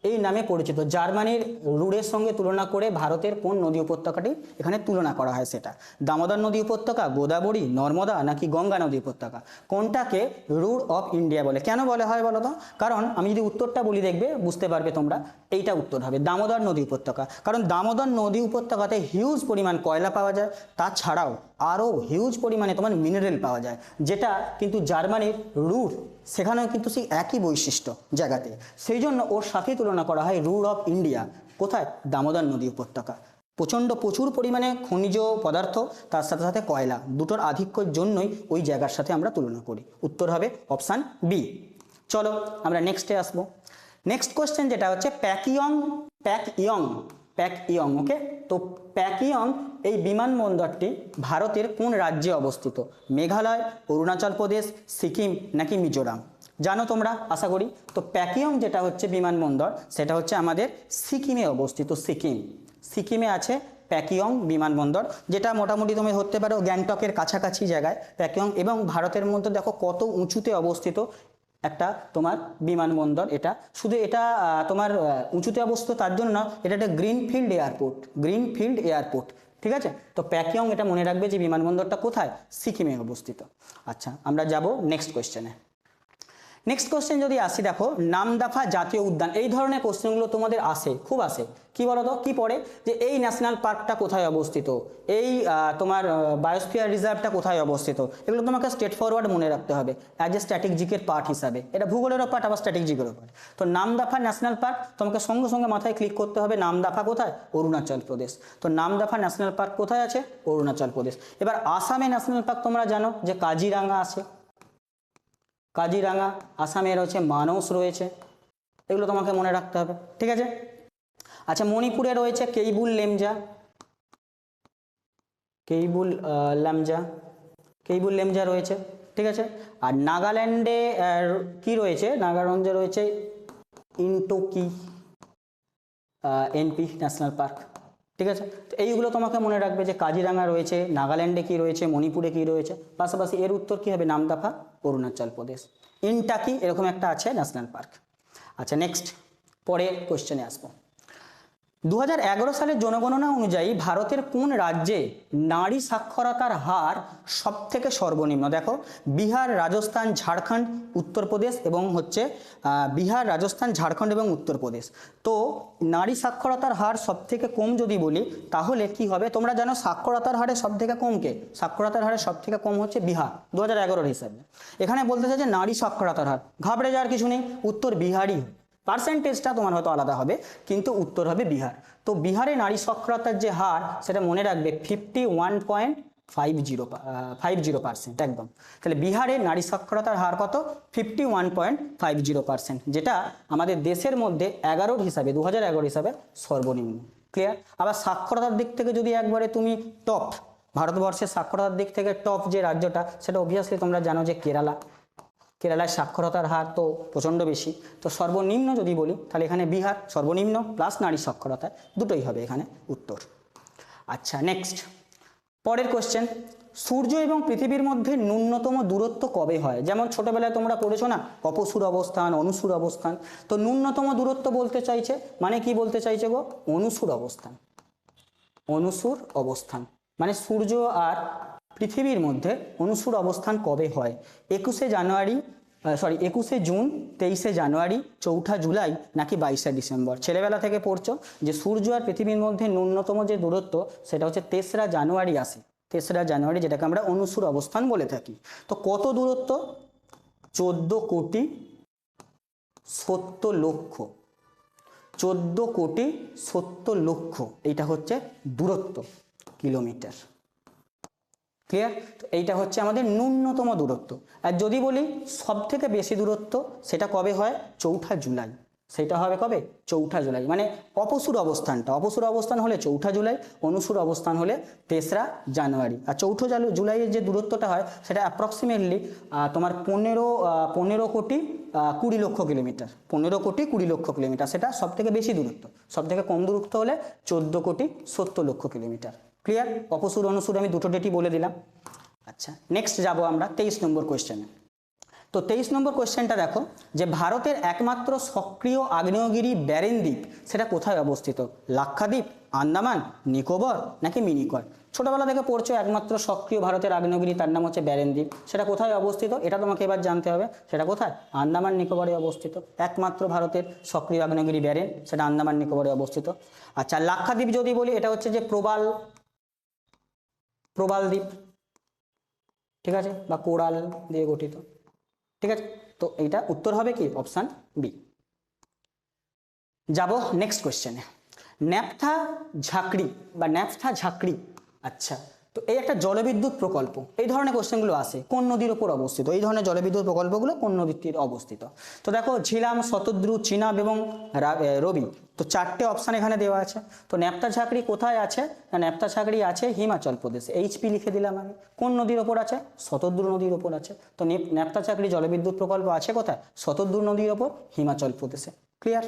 এই নামে পরিচিত? জার্মানির রুরের সঙ্গে তুলনা করে ভারতের কোন নদী উপত্যকাটি এখানে তুলনা করা হয় সেটা। দামোদর নদী উপত্যকা, গোদাবরী, নর্মদা নাকি গঙ্গা নদী উপত্যকা? কোনটাকে রুর অফ ইন্ডিয়া বলে? কেন বলা হয় বলো তো? কারণ আমি যদি উত্তরটা বলি দেখবে বুঝতে পারবে তোমরা, এইটা উত্তর হবে দামোদর নদী উপত্যকা। কারণ দামোদর নদী উপত্যকাতে হিউজ পরিমাণ কয়লা পাওয়া যায়, তাছাড়াও আরও হিউজ পরিমাণে তোমার মিনারেল পাওয়া যায়, যেটা কিন্তু জার্মানির রুর সেখানেও কিন্তু সেই একই বৈশিষ্ট্য জায়গাতে, সেই জন্য ওর সাথে তুলনা করা হয় রুর অফ ইন্ডিয়া। কোথায়? দামোদর নদী উপত্যকা। প্রচুর পরিমাণে খনিজ পদার্থ, তার সাথে সাথে কয়লা, দুটোর আধিক্যের জন্যই ওই জায়গার সাথে আমরা তুলনা করি। উত্তর হবে অপশান বি। চলো আমরা নেক্সটে আসবো। নেক্সট কোয়েশ্চেন যেটা হচ্ছে প্যাকইয়ং, ওকে। তো প্যাকইয়ং এই বিমানবন্দরটি ভারতের কোন রাজ্যে অবস্থিত? মেঘালয়, অরুণাচল প্রদেশ, সিকিম নাকি মিজোরাম? জানো তোমরা আশা করি। তো প্যাকইয়ং যেটা হচ্ছে বিমানবন্দর, সেটা হচ্ছে আমাদের সিকিমে অবস্থিত। সিকিমে আছে প্যাকইয়ং বিমানবন্দর, যেটা মোটামুটি তুমি ধরতে পারো গ্যাংটকের কাছাকাছি জায়গায় প্যাকইয়ং, এবং ভারতের মধ্যে দেখো কত উঁচুতে অবস্থিত একটা তোমার বিমানবন্দর। এটা শুধু এটা তোমার উঁচুতে অবস্থিত তার জন্য না, এটা একটা গ্রিনফিল্ড এয়ারপোর্ট, ঠিক আছে। তো প্যাকইয়ং এটা মনে রাখবে যে বিমানবন্দরটা কোথায়? সিকিমে অবস্থিত। আচ্ছা আমরা যাব নেক্সট কোয়েশ্চেনে। নেক্সট কোয়েশ্চেন যদি আসি, দেখো নামদাফা জাতীয় উদ্যান, এই ধরনের কোয়েশ্চেনগুলো তোমাদের খুব আসে। কি বলো তো, কি পড়ে যে এই ন্যাশনাল পার্কটা কোথায় অবস্থিত, এই তোমার বায়োস্ফিয়ার রিজার্ভটা কোথায় অবস্থিত? এগুলো তোমাকে স্ট্রেট ফরওয়ার্ড মনে রাখতে হবে অ্যাজ এ স্ট্র্যাটেজিকের পার্ট হিসাবে। এটা ভূগোলেরও পার্ট, আবার স্ট্র্যাটেজিকেরও পার্ট। তো নামদাফা ন্যাশনাল পার্ক তোমাকে সঙ্গে সঙ্গে মাথায় ক্লিক করতে হবে। নামদাফা কোথায়? অরুণাচল প্রদেশ। তো নামদাফা ন্যাশনাল পার্ক কোথায় আছে? অরুণাচল প্রদেশ। এবার আসামে ন্যাশনাল পার্ক তোমরা জানো যে কাজিরাঙ্গা আছে, কাজিরাঙ্গা। আসামের হচ্ছে মানস রয়েছে, এগুলো তোমাকে মনে রাখতে হবে, ঠিক আছে। আচ্ছা মণিপুরে রয়েছে কেইবুল লেমজা রয়েছে, ঠিক আছে। আর নাগাল্যান্ডে কি রয়েছে? নাগাল্যান্ডে রয়েছে ইনটোকি এনপি ন্যাশনাল পার্ক, ঠিক আছে। তো এইগুলো তোমাকে মনে রাখবে যে কাজিরাঙ্গা রয়েছে, নাগাল্যান্ডে কি রয়েছে, মণিপুরে কি রয়েছে। পাশাপাশি এর উত্তর কি হবে? নামদাফা অরুণাচল প্রদেশ। ইনটাকি এরকম একটা আছে ন্যাশনাল পার্ক। আচ্ছা নেক্সট পরের কোশ্চেনে আসবো। 2011 সালের জনগণনা অনুযায়ী ভারতের কোন রাজ্যে নারী সাক্ষরতার হার সব থেকে সর্বনিম্ন? দেখো বিহার, রাজস্থান, ঝাড়খণ্ড, উত্তরপ্রদেশ এবং হচ্ছে উত্তরপ্রদেশ। তো নারী সাক্ষরতার হার সব থেকে কম যদি বলি তাহলে কি হবে? তোমরা জানো সাক্ষরতার হারে সব থেকে কম কে? সাক্ষরতার হারে সব থেকে কম হচ্ছে বিহার 2011 হিসাবে। এখানে বলতে চাই যে নারী সাক্ষরতার হার, ঘাবড়ে যাওয়ার কিছু নেই, উত্তর বিহারই। পার্সেন্টেজটা তোমার হয়তো আলাদা হবে, কিন্তু উত্তর হবে বিহার। তো বিহারে নারী সাক্ষরতার যে হার সেটা মনে রাখবে 51.50%, একদম। তাহলে বিহারে নারী সাক্ষরতার হার কত? 51.50%, যেটা আমাদের দেশের মধ্যে 2011 হিসাবে সর্বনিম্ন। ক্লিয়ার? আবার সাক্ষরতার দিক থেকে যদি একবারে তুমি টপ, ভারতবর্ষের সাক্ষরতার দিক থেকে টপ যে রাজ্যটা, সেটা অবভিয়াসলি তোমরা জানো যে কেরালায় সাক্ষরতার হার তো প্রচণ্ড বেশি। তো সর্বনিম্ন যদি বলি তাহলে এখানে বিহার সর্বনিম্ন প্লাস নারী সাক্ষরতা, দুটোই হবে এখানে উত্তর। আচ্ছা নেক্সট পরের কোশ্চেন, সূর্য এবং পৃথিবীর মধ্যে ন্যূনতম দূরত্ব কবে হয়? যেমন ছোটবেলায় তোমরা পড়েছো না, অপসূর অবস্থান, অনুসূর অবস্থান। তো ন্যূনতম দূরত্ব বলতে চাইছে, মানে কি বলতে চাইছে গো? অনুসূর অবস্থান। অনুসূর অবস্থান মানে সূর্য আর পৃথিবীর মধ্যে অনুসূর অবস্থান কবে হয়? 21শে জানুয়ারি, 21শে জুন, 23শে জানুয়ারি, 4ঠা জুলাই নাকি 22শে ডিসেম্বর? ছেলেবেলা থেকে পড়ছো যে সূর্য আর পৃথিবীর মধ্যে ন্যূনতম যে দূরত্ব সেটা হচ্ছে 3রা জানুয়ারি আসে। 3রা জানুয়ারি, যেটাকে আমরা অনুসূর অবস্থান বলে থাকি। তো কত দূরত্ব? 14,70,00,000। 14,70,00,000 এইটা হচ্ছে দূরত্ব, কিলোমিটার। ক্লিয়ার? তো এইটা হচ্ছে আমাদের ন্যূনতম দূরত্ব। আর যদি বলি সব থেকে বেশি দূরত্ব, সেটা কবে হয়? 4ঠা জুলাই। সেটা হবে কবে? 4ঠা জুলাই। মানে অপসূর অবস্থানটা, অপসূর অবস্থান হলে 4ঠা জুলাই, অনুসূর অবস্থান হলে 3রা জানুয়ারি। আর 4ঠা জুলাইয়ের যে দূরত্বটা হয় সেটা অ্যাপ্রক্সিমেটলি তোমার 15,20,00,000 কিলোমিটার। 15,20,00,000 কিলোমিটার, সেটা সব থেকে বেশি দূরত্ব। সব থেকে কম দূরত্ব হলে 14,70,00,000 কিলোমিটার। ক্লিয়ার? অপসূর অনুসূর আমি দুটো ডেটই বলে দিলাম। আচ্ছা নেক্সট যাব আমরা 23 নম্বর কোয়েশ্চেনে। তো 23 নম্বর কোয়েশ্চেনটা দেখো, যে ভারতের একমাত্র সক্রিয় আগ্নেয়গিরি ব্যারেন দ্বীপ সেটা কোথায় অবস্থিত? লাক্ষাদ্বীপ, আন্দামান, নিকোবর নাকি মিনিকয়? ছোটবেলা থেকে পড়ছো একমাত্র সক্রিয় ভারতের আগ্নেয়গিরি, তার নাম হচ্ছে ব্যারেন দ্বীপ। সেটা কোথায় অবস্থিত? এটা তোমাকে এবার জানতে হবে। সেটা কোথায়? আন্দামান নিকোবরে অবস্থিত। একমাত্র ভারতের সক্রিয় আগ্নেয়গিরি ব্যারেন, সেটা আন্দামান নিকোবরে অবস্থিত। আচ্ছা লাক্ষাদ্বীপ যদি বলি, এটা হচ্ছে যে প্রবাল দ্বীপ, ঠিক আছে, বা কোরাল দিয়ে গঠিত। ঠিক আছে, তো এইটা উত্তর হবে কি? Option B. যাব নেক্সট কোয়েশ্চেনে। ন্যাপথা ঝাঁকড়ি। আচ্ছা, তো এই একটা জলবিদ্যুৎ প্রকল্প, এই ধরনের কোশ্চেনগুলো আসে, কোন নদীর উপর অবস্থিত? এই ধরনের জলবিদ্যুৎ প্রকল্পগুলো কোন নদীর অবস্থিত? তো দেখো ঝিলাম, শতদ্রু, চিনাব এবং রবি। তো 4টে অপশান এখানে দেওয়া আছে। তো ন্যাপথা ঝাঁকড়ি কোথায় আছে? না, ন্যাপথা ঝাঁকড়ি আছে হিমাচল প্রদেশে। এইচপি লিখে দিলাম আমি। কোন নদীর ওপর আছে? শতদ্রু নদীর ওপর আছে। তো ন্যাপথা ঝাঁকড়ি জলবিদ্যুৎ প্রকল্প আছে কোথায়? শতদ্রু নদীর ওপর, হিমাচল প্রদেশে। ক্লিয়ার?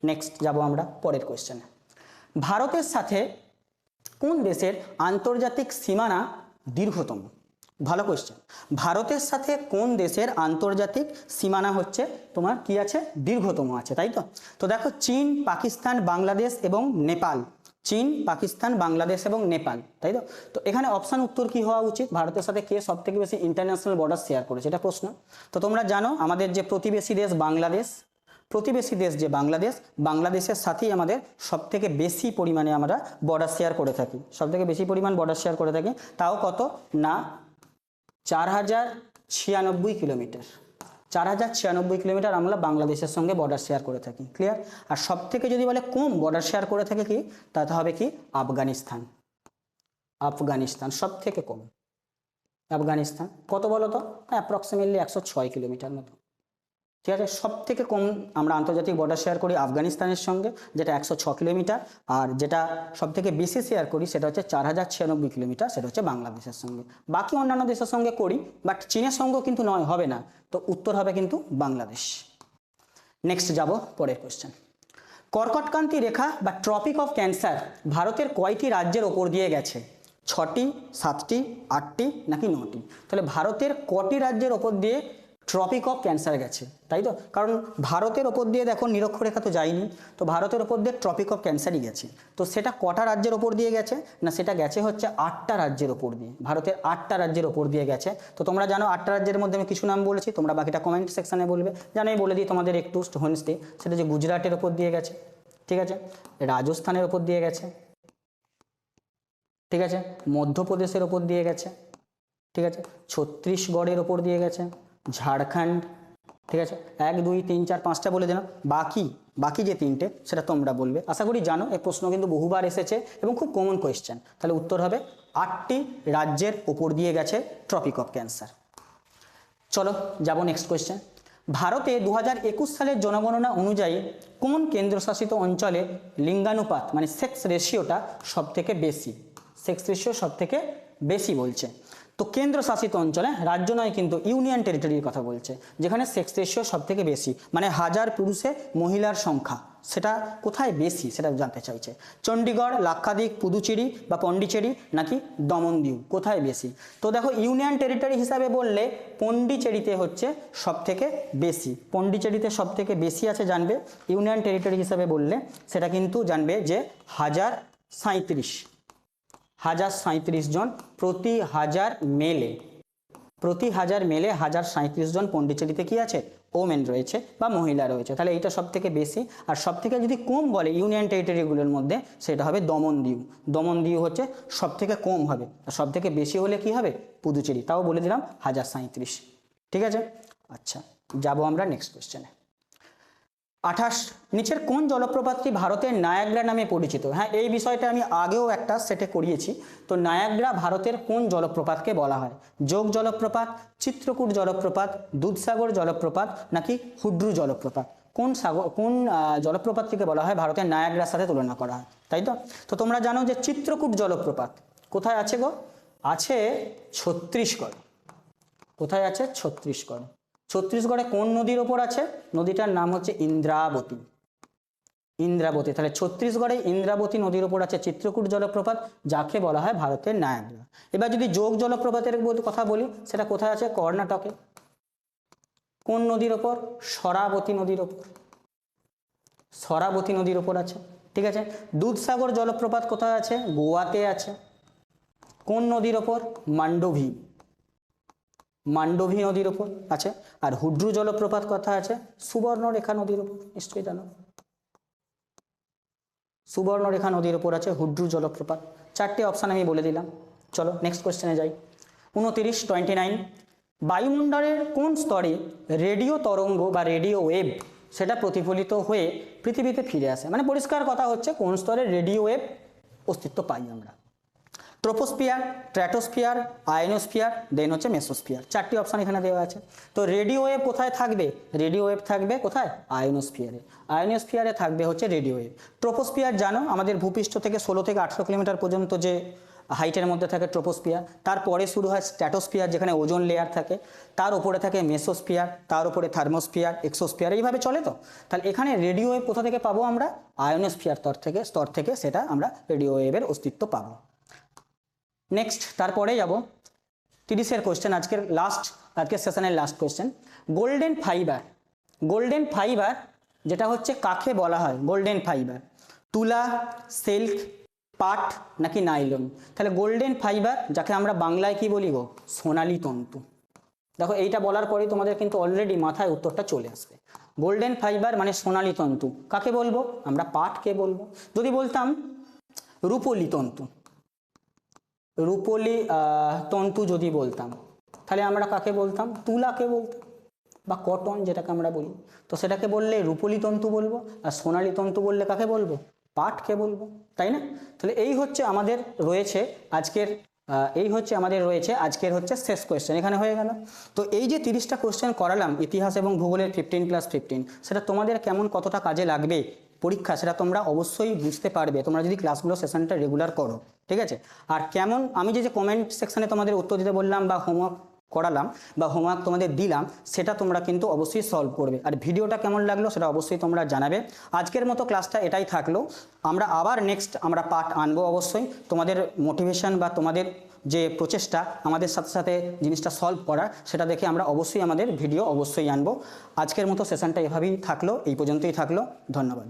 নেক্সট যাব আমরা পরের কোয়েশ্চেনে। ভারতের সাথে কোন দেশের আন্তর্জাতিক সীমানা দীর্ঘতম? ভালো কোয়েশ্চেন। ভারতের সাথে কোন দেশের আন্তর্জাতিক সীমানা হচ্ছে তোমার কি আছে? দীর্ঘতম আছে, তাই তো? তো দেখো চীন, পাকিস্তান, বাংলাদেশ এবং নেপাল। চীন, পাকিস্তান, বাংলাদেশ এবং নেপাল, তাই তো? তো এখানে অপশান উত্তর কি হওয়া উচিত? ভারতের সাথে কে সব থেকে বেশি ইন্টারন্যাশনাল বর্ডার শেয়ার করেছে, এটা প্রশ্ন। তো তোমরা জানো আমাদের যে প্রতিবেশী দেশ বাংলাদেশ, বাংলাদেশের সাথেই আমাদের সব থেকে বেশি পরিমাণে আমরা বর্ডার শেয়ার করে থাকি। সব থেকে বেশি পরিমাণ বর্ডার শেয়ার করে থাকি, তাও কত না 4,096 কিলোমিটার। 4,096 কিলোমিটার আমরা বাংলাদেশের সঙ্গে বর্ডার শেয়ার করে থাকি। ক্লিয়ার? আর সব থেকে যদি বলে কম বর্ডার শেয়ার করে থাকে কি, তাতে হবে কি? আফগানিস্তান সব থেকে কম। আফগানিস্তান কত বলো তো? অ্যাপ্রক্সিমেটলি 106 কিলোমিটার মতো। ঠিক আছে, সব থেকে কম আমরা আন্তর্জাতিক বর্ডার শেয়ার করি আফগানিস্তানের সঙ্গে, যেটা 106 কিলোমিটার। আর যেটা সব থেকে বেশি শেয়ার করি সেটা হচ্ছে 4,096 কিলোমিটার, সেটা হচ্ছে বাংলাদেশের সঙ্গে। বাকি অন্যান্য দেশের সঙ্গে করি, বাট চীনের সঙ্গেও কিন্তু নয়, হবে না। তো উত্তর হবে কিন্তু বাংলাদেশ। নেক্সট যাব পরের কোয়েশ্চেন। কর্কটক্রান্তি রেখা বা ট্রপিক অফ ক্যান্সার ভারতের কয়টি রাজ্যের ওপর দিয়ে গেছে? 6টি, 7টি, 8টি নাকি 9টি? তাহলে ভারতের কটি রাজ্যের ওপর দিয়ে ট্রপিক অফ ক্যান্সার গেছে, তাই তো? কারণ ভারতের ওপর দিয়ে দেখো নিরক্ষরেখা তো যায়নি, তো ভারতের ওপর দিয়ে ট্রপিক অফ ক্যান্সারই গেছে। তো সেটা কটা রাজ্যের ওপর দিয়ে গেছে? না, সেটা গেছে হচ্ছে 8টা রাজ্যের ওপর দিয়ে। ভারতের 8টা রাজ্যের ওপর দিয়ে গেছে। তো তোমরা জানো 8টা রাজ্যের মধ্যে আমি কিছু নাম বলেছি, তোমরা বাকিটা কমেন্ট সেকশনে বলবে। জানো আমি বলে দিই তোমাদের একটু হোনস্টে, সেটা যে গুজরাটের ওপর দিয়ে গেছে, ঠিক আছে, রাজস্থানের ওপর দিয়ে গেছে, ঠিক আছে, মধ্যপ্রদেশের ওপর দিয়ে গেছে, ঠিক আছে, ছত্তিশগড়ের ওপর দিয়ে গেছে, ঝাড়খণ্ড, ঠিক আছে। 1, 2, 3, 4, 5টা বলে দিলাম। বাকি যে 3টে সেটা তোমরা বলবে। আশা করি জানো, এই প্রশ্ন কিন্তু বহুবার এসেছে এবং খুব কমন কোয়েশ্চেন। তাহলে উত্তর হবে 8টি রাজ্যের ওপর দিয়ে গেছে ট্রপিক অফ ক্যান্সার। চলো যাব নেক্সট কোয়েশ্চেন। ভারতে 2021 সালের জনগণনা অনুযায়ী কোন কেন্দ্রশাসিত অঞ্চলে লিঙ্গানুপাত মানে সেক্স রেশিওটা সব থেকে বেশি? সেক্স রেশিও সব থেকে বেশি বলছে। তো কেন্দ্রশাসিত অঞ্চলে, রাজ্য নয় কিন্তু, ইউনিয়ন টেরিটরির কথা বলছে, যেখানে সেক্স রেশিও সব থেকে বেশি, মানে 1000 পুরুষে মহিলার সংখ্যা সেটা কোথায় বেশি সেটা জানতে চাইছে। চণ্ডীগড়, লাক্ষাদ্বীপ, পুদুচেরি বা পন্ডিচেরি নাকি দমনদিউ, কোথায় বেশি? তো দেখো ইউনিয়ন টেরিটরি হিসাবে বললে পন্ডিচেরিতে হচ্ছে সব থেকে বেশি, পন্ডিচেরিতে সব থেকে বেশি আছে জানবে। ইউনিয়ন টেরিটরি হিসাবে বললে সেটা কিন্তু জানবে যে 1037 জন প্রতি 1000 মেলে, প্রতি 1000 মেলে 1037 জন পন্ডিচেরিতে কি আছে, ওমেন রয়েছে বা মহিলা রয়েছে। তাহলে এইটা সব থেকে বেশি। আর সব থেকে যদি কম বলে ইউনিয়ন টেরিটরিগুলোর মধ্যে, সেটা হবে দমনদিউ। দমনদিউ হচ্ছে সব থেকে কম হবে, আর সব থেকে বেশি হলে কি হবে, পুদুচেরি। তাও বলে দিলাম 1037। ঠিক আছে, আচ্ছা যাব আমরা নেক্সট কোশ্চেনে। 28, নিচের কোন জলপ্রপাতটি ভারতের নায়াগ্রা নামে পরিচিত? হ্যাঁ, এই বিষয়টা আমি আগেও একটা সেটে করিয়েছি। তো নায়াগ্রা ভারতের কোন জলপ্রপাতকে বলা হয়? যোগ জলপ্রপাত, চিত্রকূট জলপ্রপাত, দুধসাগর জলপ্রপাত নাকি হুড্রু জলপ্রপাত? কোন জলপ্রপাতটিকে বলা হয় ভারতের নায়াগ্রার সাথে তুলনা করা হয়, তাই তো? তো তোমরা জানো যে চিত্রকূট জলপ্রপাত কোথায় আছে গো? আছে ছত্তিশগড়। কোথায় আছে? ছত্তিশগড়। ছত্তিশগড়ে কোন নদীর ওপর আছে? নদীটার নাম হচ্ছে ইন্দ্রাবতী। ইন্দ্রাবতী। তাহলে ছত্তিশগড়ে ইন্দ্রাবতী নদীর ওপর আছে চিত্রকূট জলপ্রপাত, যাকে বলা হয় ভারতের নায়াগ্রা। এবার যদি যোগ জলপ্রপাতের কথা বলি, সেটা কোথায় আছে? কর্ণাটকে। কোন নদীর ওপর? শরাবতী নদীর ওপর। শরাবতী নদীর ওপর আছে। ঠিক আছে। দুধসাগর জলপ্রপাত কোথায় আছে? গোয়াতে আছে। কোন নদীর ওপর? মান্ডোভি। মান্ডোভি নদীর ওপর আছে। আর হুড্রু জলপ্রপাত কোথায় আছে? সুবর্ণরেখা নদীর ওপর, নিশ্চয়ই জানো। সুবর্ণরেখা নদীর ওপর আছে হুড্রু জলপ্রপাত। 4টে অপশান আমি বলে দিলাম। চলো নেক্সট কোশ্চেনে যাই। 29 বায়ুমণ্ডলের কোন স্তরে রেডিও তরঙ্গ বা রেডিও ওয়েভ সেটা প্রতিফলিত হয়ে পৃথিবীতে ফিরে আসে? মানে পরিষ্কার কথা হচ্ছে কোন স্তরে রেডিও ওয়েভ অস্তিত্ব পাই আমরা। ট্রোপোস্ফিয়ার, স্ট্র্যাটোস্ফিয়ার, আয়নোস্ফিয়ার, দেন হচ্ছে মেসোস্ফিয়ার। 4টি অপশান এখানে দেওয়া আছে। তো রেডিও ওয়েভ কোথায় থাকবে? রেডিও ওয়েভ থাকবে কোথায়? আয়নোস্ফিয়ারে। আয়নোস্ফিয়ারে থাকবে হচ্ছে রেডিও ওয়েভ। ট্রোপোস্ফিয়ার জানো আমাদের ভূপৃষ্ঠ থেকে 16 থেকে 18 কিলোমিটার পর্যন্ত যে হাইটের মধ্যে থাকে ট্রোপোস্ফিয়ার। তারপরে শুরু হয় স্ট্র্যাটোস্ফিয়ার, যেখানে ওজোন লেয়ার থাকে। তার উপরে থাকে মেসোস্ফিয়ার, তার উপরে থার্মোস্ফিয়ার, এক্সোস্ফিয়ার, এইভাবে চলে। তো তাহলে এখানে রেডিও ওয়েভ কোথা থেকে পাবো আমরা? আয়নোস্ফিয়ার স্তর থেকে সেটা আমরা রেডিও ওয়েভের অস্তিত্ব পাবো। নেক্সট, তারপরে যাব 30 কোশ্চেন, আজকের সেশনের last question. Golden fibre, golden fibre যেটা হচ্ছে কাকে বলা হয়? গোল্ডেন ফাইবার তুলা, সিল্ক, পাট নাকি নাইলন? তাহলে গোল্ডেন ফাইবার যাকে আমরা বাংলায় কি বলি গো? সোনালী তন্তু। দেখো এইটা বলার পরেই তোমাদের কিন্তু অলরেডি মাথায় উত্তরটা চলে আসবে। গোল্ডেন ফাইবার মানে সোনালী তন্তু কাকে বলবো? আমরা পাটকে বলবো। যদি বলতাম রূপোলি তন্তু, রূপোলি তন্তু যদি বলতাম, তাহলে আমরা কাকে বলতাম? তুলাকে বলতাম, বা কটন যেটাকে আমরা বলি। তো সেটাকে বললে রূপোলি তন্তু বলবো, আর সোনালী তন্তু বললে কাকে বলবো? পাটকে বলবো, তাই না? তাহলে এই হচ্ছে আমাদের রয়েছে আজকের শেষ কোয়েশ্চেন। এখানে হয়ে গেল। তো এই যে 30টা কোয়েশ্চেন করালাম ইতিহাস এবং ভূগোলের 15+15, সেটা তোমাদের কতটা কাজে লাগবে পরীক্ষা, সেটা তোমরা অবশ্যই বুঝতে পারবে তোমরা যদি ক্লাসগুলো সেশনটা রেগুলার করো। ঠিক আছে। আর কেমন আমি যে কমেন্ট সেকশনে তোমাদের উত্তর দিতে বললাম বা হোমওয়ার্ক করালাম বা হোমওয়ার্ক তোমাদের দিলাম, সেটা তোমরা কিন্তু অবশ্যই সলভ করবে। আর ভিডিওটা কেমন লাগলো সেটা অবশ্যই তোমরা জানাবে। আজকের মতো ক্লাসটা এটাই থাকলো। আমরা আবার নেক্সট পার্ট আনবো অবশ্যই। তোমাদের মোটিভেশন বা তোমাদের যে প্রচেষ্টা আমাদের সাথে সাথে জিনিসটা সলভ করা, সেটা দেখে আমরা অবশ্যই আমাদের ভিডিও অবশ্যই আনবো। আজকের মতো সেশনটা এভাবেই থাকলো, এই পর্যন্তই থাকলো। ধন্যবাদ।